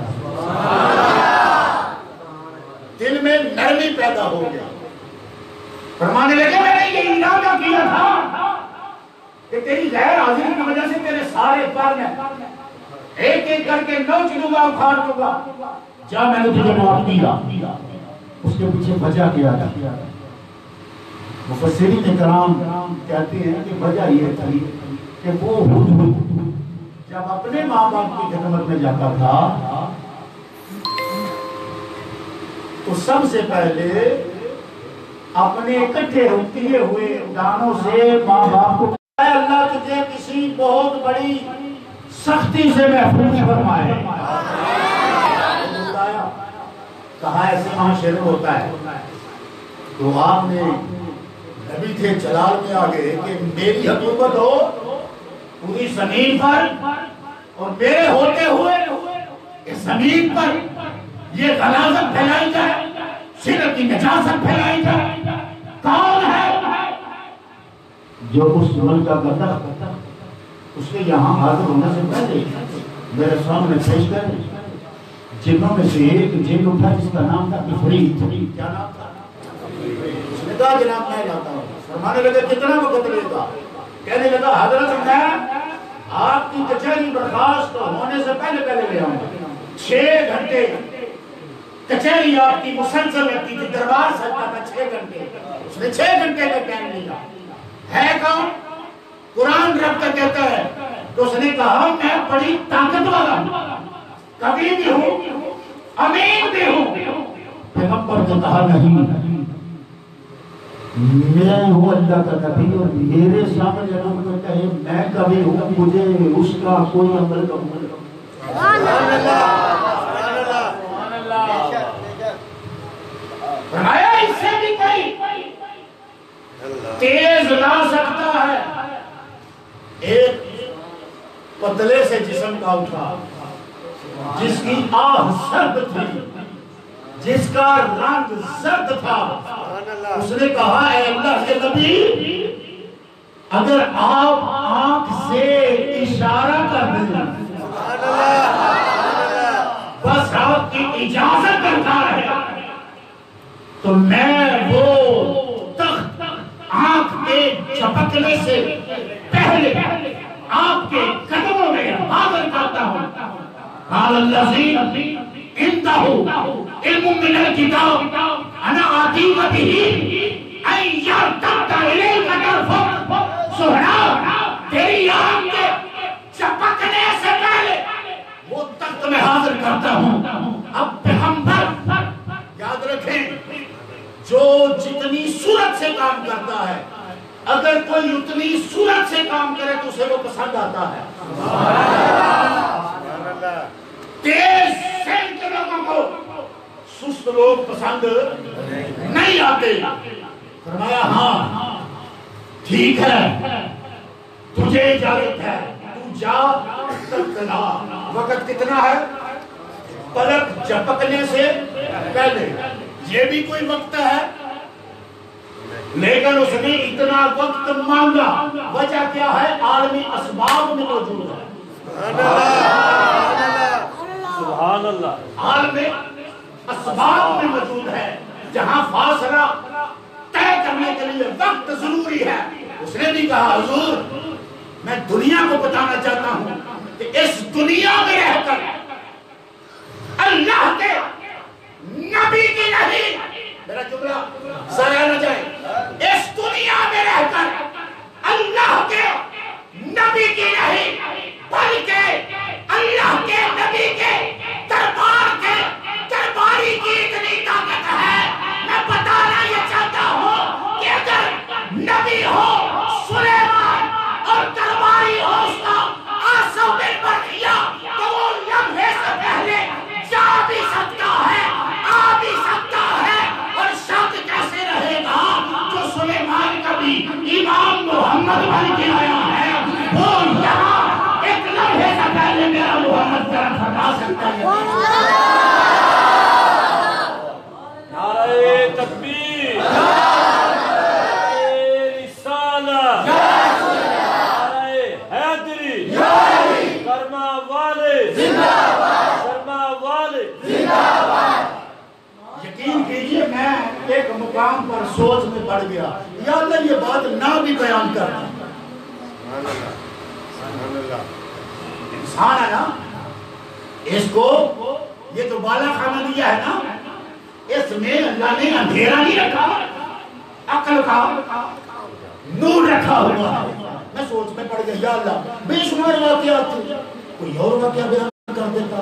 Speaker 6: دل میں نرمی پیدا ہو گیا. فرمانے لگے میں نے یہ ارادہ کیا تھا کہ تیری غیر حاضری کی وجہ سے تیرے سارے پر میں ایک ایک کر کے نوچ دوں گا، اکھاڑ دوں گا. جا میں نے تجھے معاف کیا. اس کے پیچھے وجہ کیا تھا؟ مفسرین کرام کہتے ہیں کہ وجہ یہ تھی کہ وہ ہدہد جب اپنے ماں باپ کی خدمت میں جاتا تھا تو سب سے پہلے اپنے اکٹھے ہوتے ہوئے دانوں سے ماں باپ کو اے اللہ تجھے کسی بہت بڑی سختی سے محفوظ فرمائے. کہا ایسے وہاں شروع ہوتا ہے. تو آپ نے نبی تھے جلال میں آگے کہ میری حکومت ہو پوری زمین پر اور میرے ہوتے ہوئے اس زمین پر یہ غلاظت پھیلائی جائے، شرک کی نجاست پھیلائی جائے. کون ہے جو اس ملک کا گدا اس کے یہاں حاضر ہونے سے پہلے میرے سامنے پیش کر؟ جنوں میں سے ایک جن اٹھا جس کا نام تھا عفریت. کیا نام تھا؟ اس نے کہا جناب میں لاتا ہوں. فرمانے لگا کتنا وقت لے گا؟ کہنے لگا حضرت میں آپ کی کچہری برخاست ہونے سے پہلے لے آؤں گا. 6 گھنٹے کچہری آپ کی مسلسل رہتی تھی، دربار سجتا تھا 6 گھنٹے. اس نے 6 گھنٹے کا ٹائم لیا. ہے کون؟ قرآن رب کا کہتا ہے. تو اس نے کہا میں بڑی طاقت والا ہوں، کبھی بھی ہوں، امین بھی ہوں. پیغمبر نے کہا نہیں، میں ہوں اللہ کا نبی اور میرے سامنے جناب میں کہے میں کبھی ہوں، مجھے اس کا کوئی عمل قبول نہیں. فرمایا اس سے بھی کوئی تیز لا سکتا ہے. ایک پتلے سے جسم کا اٹھا جس کی آہ سرد تھی، جس کا رنگ سرد تھا. اس نے کہا اے اللہ کے نبی اگر آپ آنکھ سے اشارہ کر دیں بس آپ کی اجازت کرتا ہے تو میں وہ تخت آنکھ کے جھپکنے سے پہلے آپ کے قدموں میں حاضر کرتا ہوں. قال الذی عنده علم من الکتاب انا آتیک به ان یرتد الیک طرفک. سہرا تیری آنکھ کے جھپکنے سے پہلے وہ تخت میں حاضر کرتا ہوں. اب پیغمبر یاد رکھیں جو جتنی صورت سے کام کرتا ہے اگر کوئی اتنی صورت سے کام کرے تو اسے وہ پسند آتا ہے. تیز سین کے لوگوں کو سست لوگ پسند نہیں آتے. فرمایا ہاں ٹھیک ہے تجھے اجازت ہے تو جا تکلا. وقت کتنا ہے؟ پلک جھپکنے سے پہلے. یہ بھی کوئی وقت ہے لیکن اس نے اتنا وقت مانگا. وجہ کیا ہے؟ عالمی اسباب میں موجود ہے.
Speaker 1: سبحان اللہ.
Speaker 6: عالمی اسباب میں موجود ہے جہاں فاصلہ طے کرنے کے لیے وقت ضروری ہے. اس نے بھی کہا حضور میں دنیا کو بتانا چاہتا ہوں کہ اس دنیا میں رہ کر اللہ کے نبی کی نہیں، میرا جملہ ضائع نہ جائے، اس دنیا میں رہ کر اللہ کے نبی کی نہیں بلکہ اللہ کے نبی کے درباری کی اتنی طاقت ہے. میں بتانا یہ چاہتا ہوں کہ اگر نبی ہو سلیمان اور درباری ہو اس کا آسو بن برخیا تو وہ لمحے سے پہلے جا بھی سکتا ہے، آ بھی سکتا ہے. اور شک کیسے رہے گا جو سلیمان کا بھی امام محمد بن کے آیا ہے وہ یہاں ایک لمحے سے پہلے میرا محمد طرف ہٹا سکتا ہے. قرآن پر سوچ میں پڑ گیا، یا اللہ یہ بات نہ بھی بیان کرنا، انسان ہے نا، اس کو یہ تو بالا خانہ دیا ہے نا، اس میں اللہ نے اندھیرا نہیں رکھا، عقل کا نور رکھا ہوا ہے۔ میں سوچ میں پڑ گیا، یا اللہ بے شمار واقعات تھے، کوئی اور واقعہ بیان کر دیتا،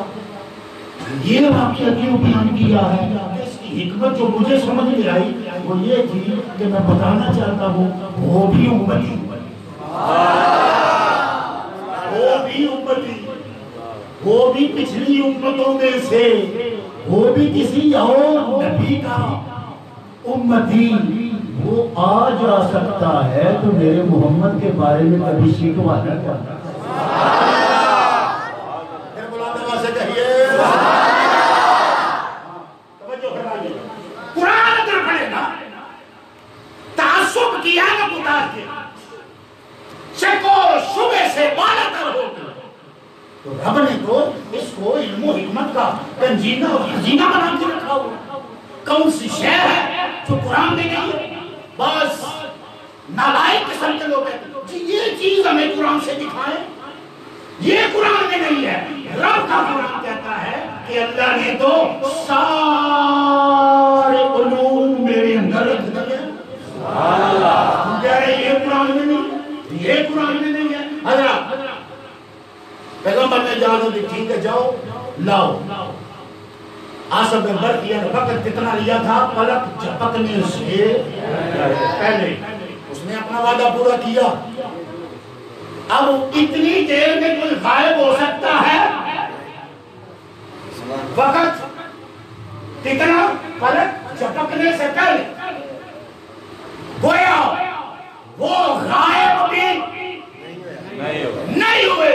Speaker 6: یہ واقعہ کیوں بیان کیا ہے؟ اس کی حکمت جو مجھے سمجھ میں آئی وہ یہ تھی کہ میں بتانا چاہتا ہوں وہ بھی امتی، وہ بھی پچھلی امتوں میں سے، وہ بھی کسی اور نبی کا امتی، وہ آ جا سکتا ہے تو میرے محمد کے بارے میں کبھی شکوہ نہ کرنا۔ قرآن اگر پڑھے نا، تعصب کیا نا خدا کے، شک و شبہ سے بالا تر ہو گیا، تو رب نے تو اس کو علم و حکمت کا کنجینہ اور خزینہ بنا کے رکھا ہوا۔ کون سی شے ہے جو قرآن میں نہیں ہے؟ بس نالائق قسم کے لوگ ہیں جی یہ چیز ہمیں قرآن سے دکھائیں، یہ قرآن میں نہیں ہے۔ رب کا قرآن کہتا ہے کہ اللہ نے تو سارے علوم میرے اندر رکھ دیے، کہہ رہے یہ قرآن میں نہیں، یہ قرآن میں نہیں ہے۔ حضرات پیغمبر نے جانو دی ٹھیک ہے جاؤ لاؤ، آسب میں بر کیا، وقت کتنا لیا تھا؟ پلک جھپکنے سے پہلے اس نے اپنا وعدہ پورا کیا۔ اب اتنی دیر میں کوئی غائب ہو سکتا ہے؟ وقت کتنا؟ پلک جھپکنے سے پہلے گویا وہ غائب بھی نہیں ہوئے۔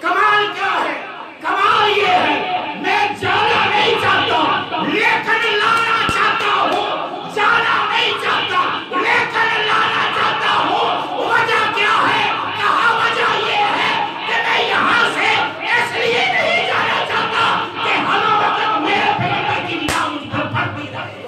Speaker 6: کمال کیا ہے؟ کمال یہ ہے میں جانا نہیں چاہتا لیکن لانا چاہتا ہوں، جانا نہیں چاہتا لیکن لانا چاہتا ہوں۔ وجہ کیا ہے؟ کہا وجہ یہ ہے کہ میں یہاں سے اس لیے نہیں جانا چاہتا کہ ہر وقت میرے پیغمبر کی نگاہ مجھ پر پڑتی رہے۔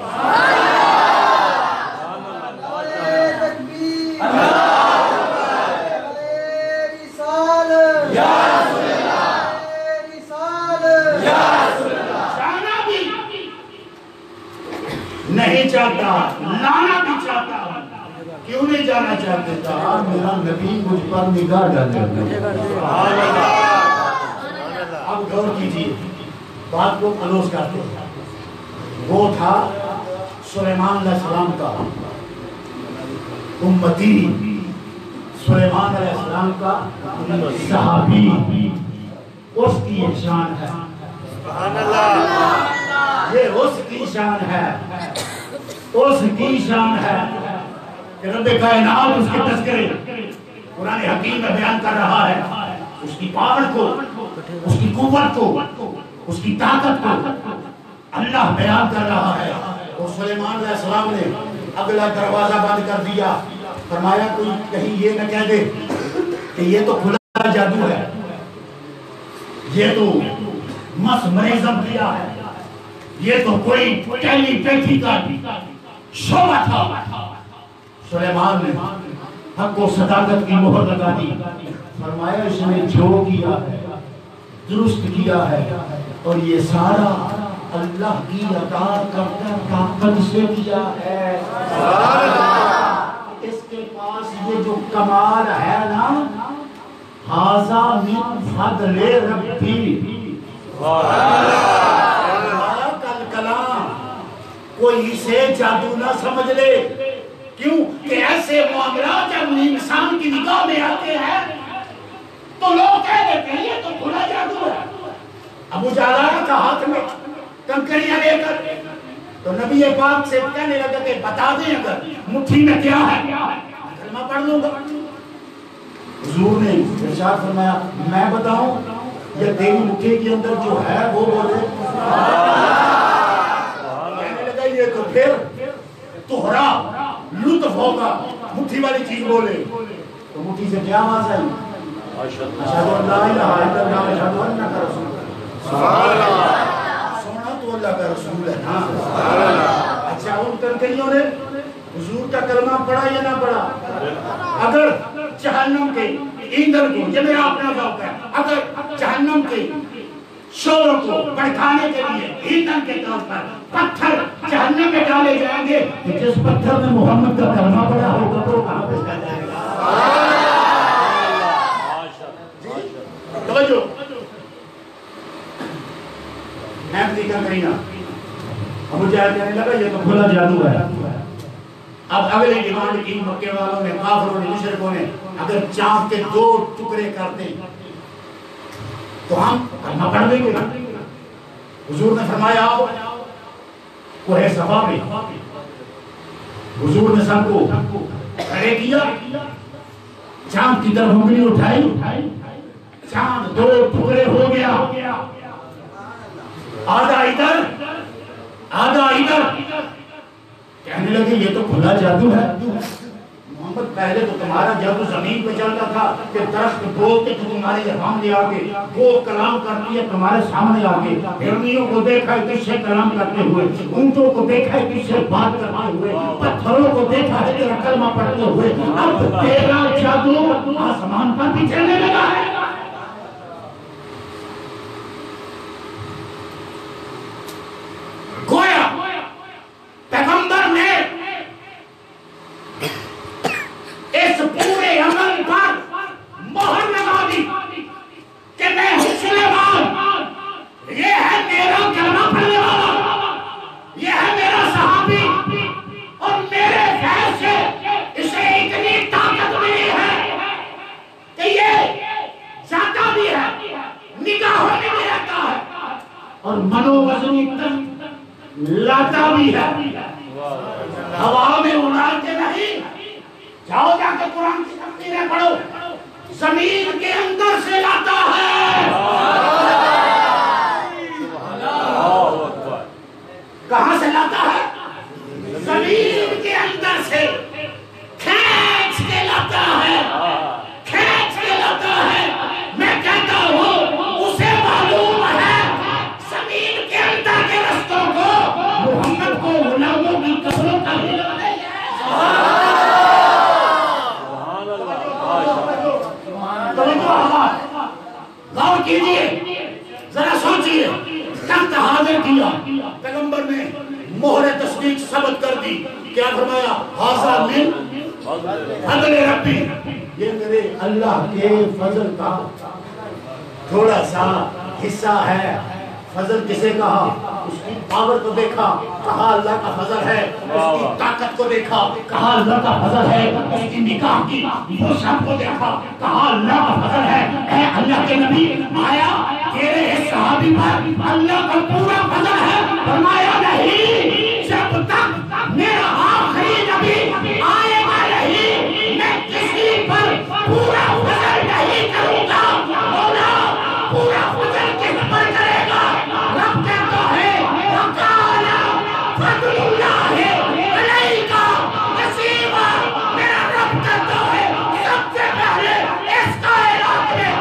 Speaker 6: نہیں چاہتا، لانا بھی چاہتا ہوں۔ کیوں نہیں جانا چاہتے تھا؟ میرا نبی مجھ پر نگاہ ڈالے۔ اب غور کیجیے، بات کو کلوز کرتے ہیں۔ وہ تھا سلیمان علیہ السلام کا امتی، سلیمان علیہ السلام کا صحابی، اس کی ایک شان ہے، یہ اس کی شان ہے، اس کی شان ہے کہ رب کائنات اس کے تذکرے قرآن حکیم میں بیان کر رہا ہے، اس کی پاور کو، اس کی قوت کو، اس کی طاقت کو اللہ بیان کر رہا ہے۔ اور سلیمان علیہ السلام نے اگلا دروازہ بند کر دیا، فرمایا کوئی کہیں یہ نہ کہہ دے کہ یہ تو کھلا جادو ہے، یہ تو مسمرزم کیا ہے، یہ تو کوئی ٹیلی پیتھی کا شعبہ تھا۔ سلیمان نے حق و صداقت کی مہر لگا دی، فرمایا اس نے جو کیا ہے درست کیا ہے، اور یہ سارا اللہ کی عطا کردہ طاقت سے کیا ہے۔ اس کے پاس یہ جو کمال ہے نا، ھذا من فضل ربی، کل کلام کوئی اسے جادو نہ سمجھ لے۔ کیوں کہ ایسے معاملات جب انسان کی نگاہ میں آتے ہیں تو لوگ کہہ دیتے ہیں یہ تو کھلا جادو ہے۔ ابو جہل کا ہاتھ میں کنکریاں لے کر تو نبی پاک سے کہنے لگا کہ بتا دیں اگر مٹھی میں کیا ہے، کلمہ پڑھ لوں گا۔ حضور نے ارشاد فرمایا میں بتاؤں یا تیری مٹھی کے اندر جو ہے وہ بولے؟ کہنے لگا یہ تو پھر تہرا لطف ہوگا، مٹھی والی چیز بولے۔ تو مٹھی سے کیا آواز آئی؟ اشہد ان لا الہ الا اللہ و اشہد انک رسول اللہ۔ سونا تو اللہ کا رسول ہے نا۔ اچھا ان کنکریوں نے حضور کا کلمہ پڑھا یا نہ پڑھا؟ اگر جہنم کے ایندھن کو، یہ میرا اپنا ذوق ہے، اگر جہنم کے شوروں کو بھڑکانے کے لیے ایندھن کے طور پر پتھر جہنم میں ڈالے جائیں گے، تو جس پتھر میں محمد کا کلمہ پڑھا ہوگا وہ کہاں پہ جائے گا؟ توجہ، میں ذکر کریں گا ابو جہل کہنے لگا یہ تو کھلا جادو ہے۔ اب اگلے ڈیمانڈ کی مکے والوں نے، کافروں نے، مشرکوں نے، اگر چاند کے 2 ٹکڑے کر دیں تو ہم کلمہ پڑھ دیں گے۔ حضور نے فرمایا کوہ صفا میں حضور نے سب کو کھڑے کیا، چاند کی طرف انگلی اٹھائی، چاند 2 ٹکڑے ہو گیا، آدھا ادھر آدھا ادھر۔ کہنے لگے یہ تو کھلا جادو ہے محمد، پہلے تو تمہارا جادو زمین پہ چلتا تھا کہ درخت بولتے تو تمہارے سامنے آ کے وہ کلام کرتی ہے تمہارے سامنے آ کے، ہرنیوں کو دیکھا ہے کس سے کلام کرتے ہوئے، اونٹوں کو دیکھا ہے کس سے بات کرتے ہوئے، پتھروں کو دیکھا ہے تیرا کلمہ پڑھتے ہوئے، اب تیرا جادو آسمان پر بھی چلنے لگا ہے۔ گویا پیغمبر نے اس پورے عمل پر مہر لگا دی کہ میں ہوں سلیمان، یہ ہے میرا کلمہ پڑھنے والا، یہ ہے میرا صحابی، اور میرے فیض سے اسے اتنی طاقت ملی ہے کہ یہ جاتا بھی ہے، نگاہوں میں بھی رہتا ہے، اور منو وزنی لاتا بھی ہے، ہوا میں اڑاتے نہیں۔ جاؤ جا کے قرآن کی تفسیریں پڑھو، زمین کے اندر سے لاتا ہے۔ کہاں سے لاتا ہے؟ زمین کے اندر سے کھینچ کے لاتا ہے، کھینچ کے لاتا ہے۔ میں کہتا ہوں اسے معلوم ہے زمین کے اندر کے رستوں کو، محمد کو غلاموں کی قبروں کا بھی لگا نہیں ہے۔ غور کیجئے، ذرا سوچئے، تخت حاضر کیا، پیغمبر نے مہر تصدیق ثبت کر دی، کیا فرمایا؟ حاضر من فضل ربی، یہ میرے اللہ کے فضل کا تھوڑا سا حصہ ہے۔ فضل کسے کہا؟ اس کی پاور کو دیکھا، کہا اللہ کا فضل ہے، اس کی طاقت کو دیکھا، کہا اللہ کا فضل ہے، اس کی نگاہ کی وسعت کو دیکھا، کہا اللہ کا فضل ہے۔ اے اللہ کے نبی، آیا تیرے اس صحابی پر اللہ کا پورا فضل ہے؟ فرمایا نہیں، جب تک میرا آخری نبی آئے گا نہیں میں کسی پر پورا فضل نہیں کروں گا۔ مولا پورا فضل کس پر کرے گا؟ رب کہتا ہے وَقَالَ فَضْلُ اللَّهِ عَلَيْكَ نَصِيبًا، میرا رب کہتا ہے سب سے پہلے اس کائنات میں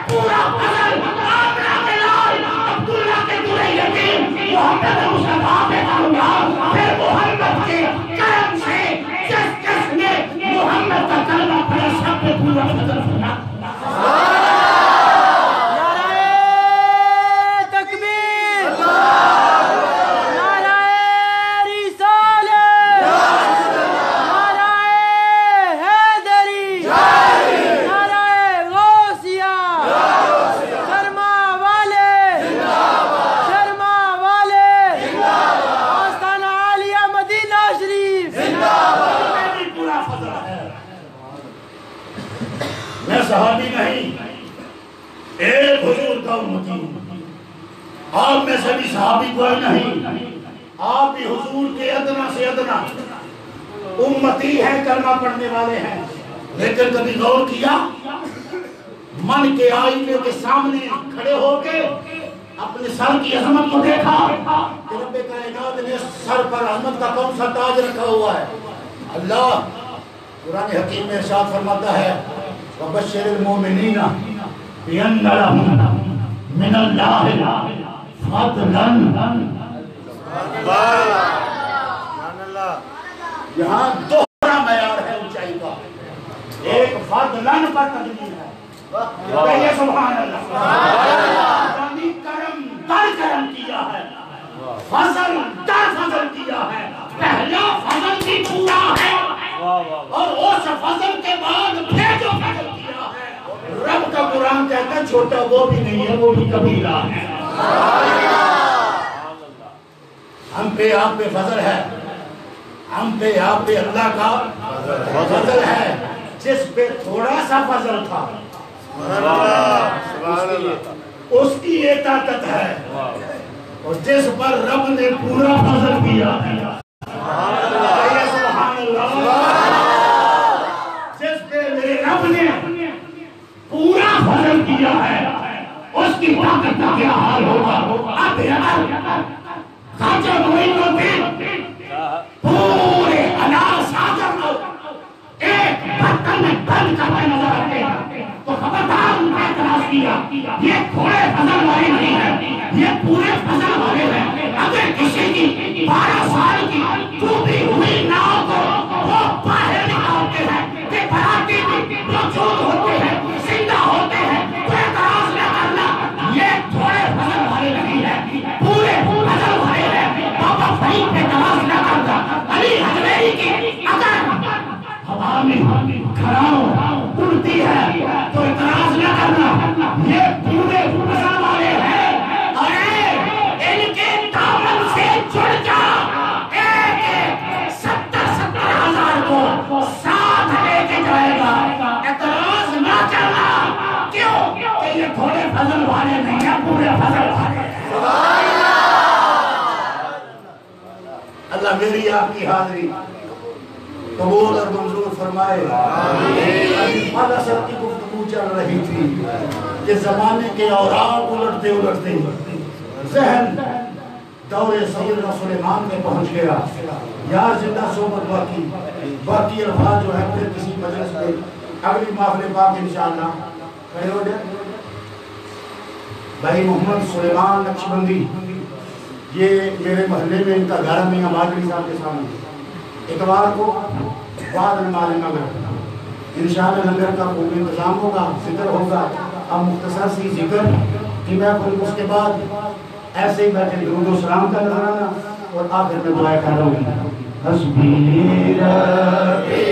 Speaker 6: پورا فضل آمنہ کے لال عبداللہ کے دورے یتیم محمد مصطفیٰ پہ کروں گا، پھر محمد کے کرم سے جس نے محمد کا کلمہ پڑھا سب پہ پورا فضل ہونا۔ صحابی نہیں، ایک حضور کا امتی ہوں، آپ میں سے بھی صحابی کوئی نہیں، آپ بھی حضور کے ادنا سے ادنا امتی ہیں، کلمہ پڑھنے والے ہیں، لیکن کبھی غور کیا من کے آئینے کے سامنے کھڑے ہو کے اپنے سر کی عظمت کو دیکھا کہ رب کائنات نے سر پر عظمت کا کون سا تاج رکھا ہوا ہے؟ اللہ قرآن حکیم میں ارشاد فرماتا ہے وَبَشِّرِ الْمُؤْمِنِينَ بِأَنَّ لَهُم مِّنَ اللَّهِ فَضْلًا یہاں دوہرا معیار ہے اونچائی کا، ایک فضلن پر تقدیر ہے، کہیے سبحان اللہ، یعنی کرم در کرم کیا ہے، فضل در فضل کیا ہے، پہلا فضل بھی پورا ہے اور اس فضل کے بعد پھر جو فضل کیا ہے، رب کا قرآن کہتا ہے چھوٹا وہ بھی نہیں ہے، وہ بھی کبیرہ ہے۔ ہم پہ آپ پہ فضل ہے، ہم پہ آپ پہ اللہ کا فضل ہے، جس پہ تھوڑا سا فضل تھا اس کی اطاعت ہے، اور جس پر رب نے پورا فضل کیا ہے، سبحان اللہ، جس پہ میرے رب نے پورا فضل کیا ہے اس کی طاقت کا کیا حال ہوگا۔ اب خواجہ معین الدین پورے اناس ساگر کو ایک برتن میں بند کرتے نظر آتے ہیں تو خبردار ان کا اعتراض کیا، یہ تھوڑے فضل والے نہیں ہیں، یہ پورے فضل والے ہیں۔ اگر کسی کی 12 سال کی ڈوبی ہوئی ناؤ کو وہ باہر نکالتے ہیں کہ براتی بھی موجود ہوتے ہیں، زندہ ہوتے ہیں، تو اعتراض نہ کرنا، یہ تھوڑے فضل والے نہیں ہیں، پورے فضل والے ہیں۔ بابا فرید پہ اعتراض نہ کرنا، علی حجویری کی اگر ہوا میں کھڑاؤ اڑتی ہے تو اعتراض نہ کرنا، یہ پورے فضل والے ہیں۔ ارے ان کے دامن سے جڑ جا، ایک 70 ہزار کو ساتھ لے کے جائے گا، اعتراض نہ کرنا، کیوں کہ یہ تھوڑے فضل والے نہیں ہیں، پورے فضل والے ہیں۔ اللہ میری آپ کی حاضری قبول اور منظور فرمائے۔ مالا صاحب کی گفتگو چل رہی تھی کہ زمانے کے اوراق الٹتے الٹتے ذہن دور سیدنا سلیمان میں پہنچ گیا۔ یار زندہ صحبت باقی الفاظ جو ہے پھر کسی مجلس میں اگلی محفل پاک انشاءاللہ کھڑے ہو جائے۔ بھائی محمد سلیمان نقشبندی، یہ میرے محلے میں ان کا گھر میں آبادی صاحب کے سامنے اتوار کو بعد نماز مغرب انشاءاللہ لنگر کا پورا انتظام ہوگا، ذکر ہوگا۔ اب مختصر سی ذکر کہ میں پھر اس کے بعد ایسے ہی بیٹھے درود و سلام کا نظرانہ اور آخر میں دعائیں کر رہا ہوں۔ حسبی ربی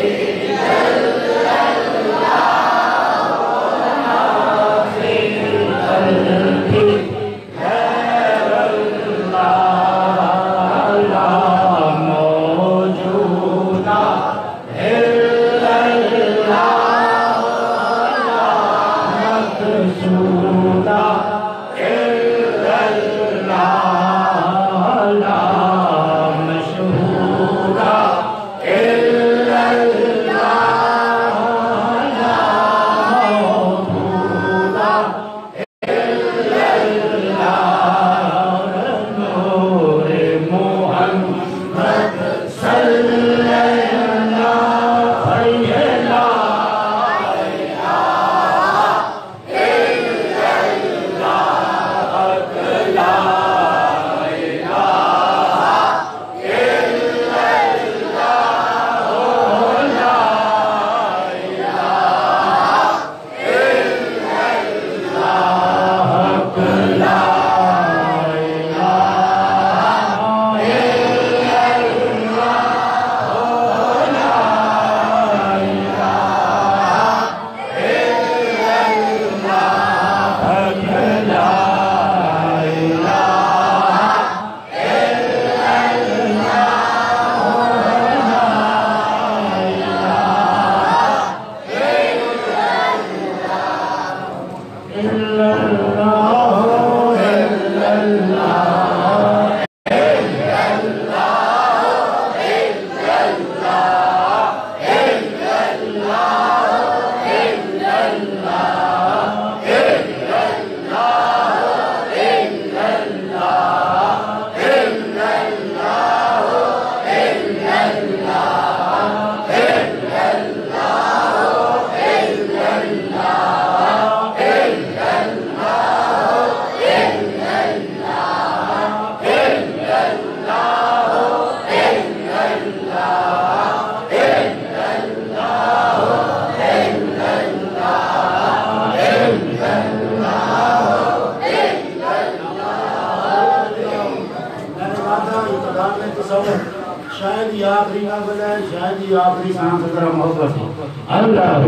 Speaker 6: کی آخری سانس ذرا محبت سے
Speaker 3: اللہ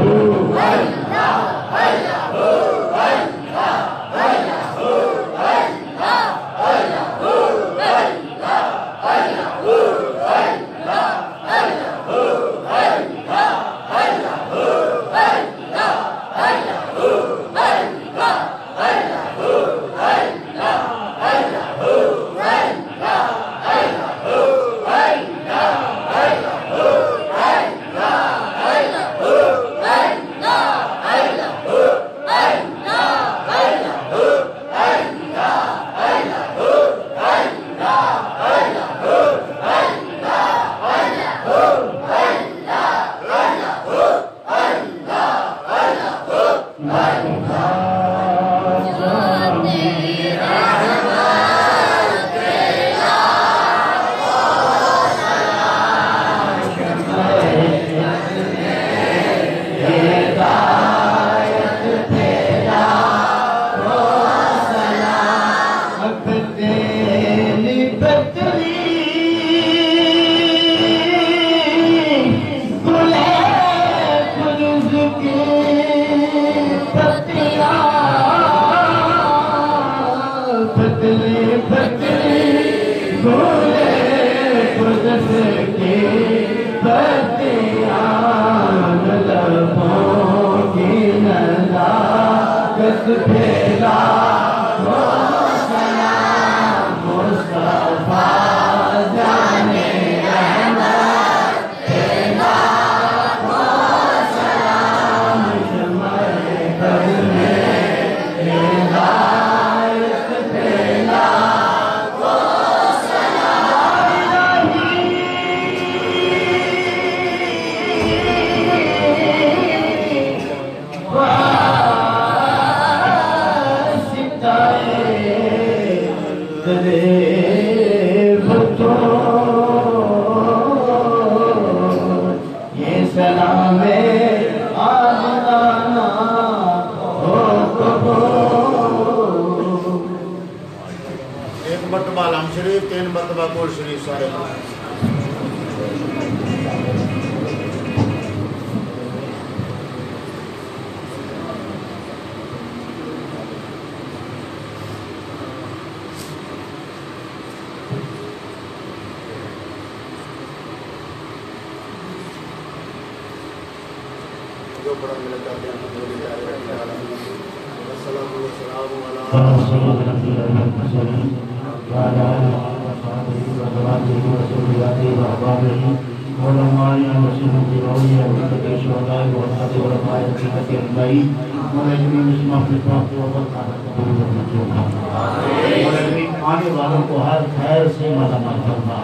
Speaker 6: آنے والوں کو ہر خیر سے ملامت فرما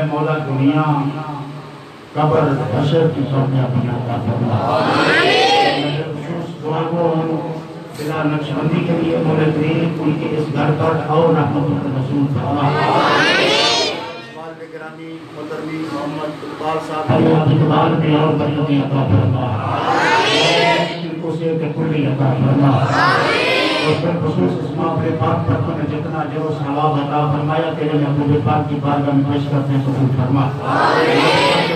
Speaker 6: مولا دنیا قبر حشر کی کامیابی عطا فرما خصوص دعا کو بلا نقشبندی کے لیے مولا کریم ان کے اس گھر پر اور رحمت کا رسول فرما والد گرامی محترمی محمد اقبال صاحب اقبال میں اور برکتیں عطا فرما ان کو سے کلی عطا فرما اور پھر خصوص اسماء اپنے پاک پرتوں نے جتنا جو ثواب عطا فرمایا تیرے محبوب پاک کی بارگاہ میں پیش کرتے ہیں قبول فرما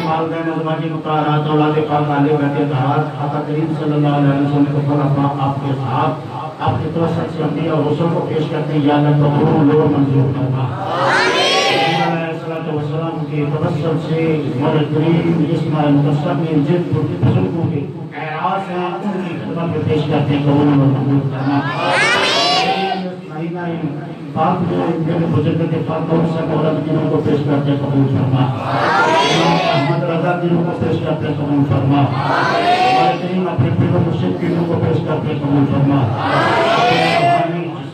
Speaker 6: والدین ازواج مطہرات اولاد پاک آل بیت طاہرات آقا کریم صلی اللہ علیہ وسلم کو خلفاء آپ کے صحاب آپ کے توسط سے انبیاء اور رسول کو پیش کرتے ہیں یا اللہ قبول لو منظور فرما والسلام کے تبسل سے مولا کریم اسماء مقصد میں جن بزرگوں کے اعراض ہیں ان کی خدمت میں پیش کرتے ہیں قبول و منظور فرما مہینہ پاک میں میرے بزرگ کے فاطمہ سے مولا دینوں کو پیش کرتے ہیں قبول فرما احمد رضا دینوں کو پیش کرتے ہیں قبول فرما مولا کریم اپنے پیر و مرشد دینوں کو پیش کرتے ہیں قبول فرما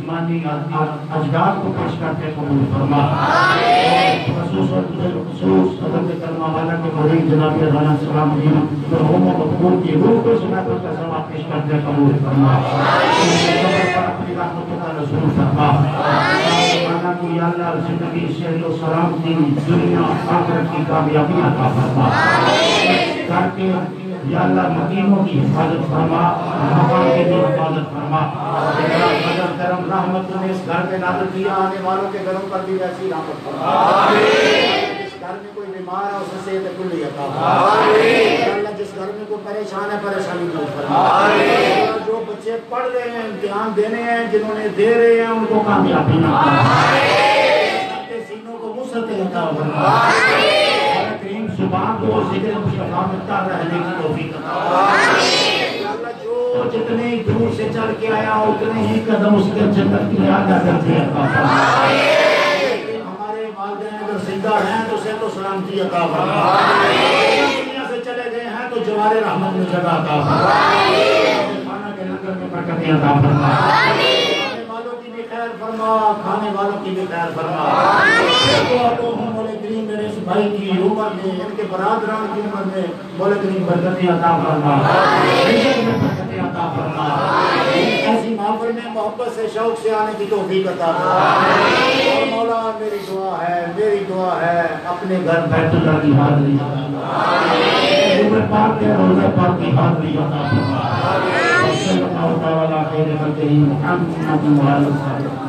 Speaker 6: جسمانی اجداد کو پیش کرتے ہیں قبول فرما خصوص حضرت کلمہ والا کے مرید جناب رانا سلام الدین مرحوم مقبول کی روح کو سنا کر کا ثواب پیش کرتے ہیں قبول فرما اپنی رحمت کا رسول فرما مانا کو یا اللہ زندگی صحت و سلامتی دنیا آخرت کی کامیابی عطا فرما کر کے یا اللہ مدینوں کی حفاظت فرما مقام کی بھی حفاظت فرما قدر کرم رحمت نے اس گھر میں نازل کیا آنے والوں کے گھروں پر بھی ایسی رحمت فرما گھر میں کوئی بیمار ہے اسے صحت کلی عطا فرما اللہ جس گھر میں کوئی پریشان ہے پریشانی دور فرما جو بچے پڑھ رہے ہیں امتحان دینے ہیں جنہوں نے دے رہے ہیں ان کو کامیابی سینوں کو وسعت عطا فرما کریم زبان کو ذکر مصطفیٰ میں رہنے کی توفیق عطا فرما اللہ جو جتنے دور سے چل کے آیا اتنے ہی قدم اس کے جنت کی راہ کرتے عطا فرما زندہ ہیں تو صحت و سلامتی عطا فرما دنیا سے چلے گئے ہیں تو جوار رحمت میں جگہ عطا فرما کھانا کے لنگر میں برکتیں عطا فرما کھانے والوں کی بھی خیر فرما کھانے والوں کی بھی خیر فرما تو ہم مولا کریم میرے اس بھائی کی عمر میں ان کے برادران کی عمر میں مولا کریم برکتیں عطا فرما رزق میں برکتیں عطا فرما ایسی محفل میں محبت سے شوق سے آنے کی توفیق عطا فرما اور مولا میری دعا ہے اپنے گھر بیت اللہ کی حاضری عمر پاک کے روزہ پاک کی حاضری عطا فرما صلی اللہ تعالی علیہ وسلم محمد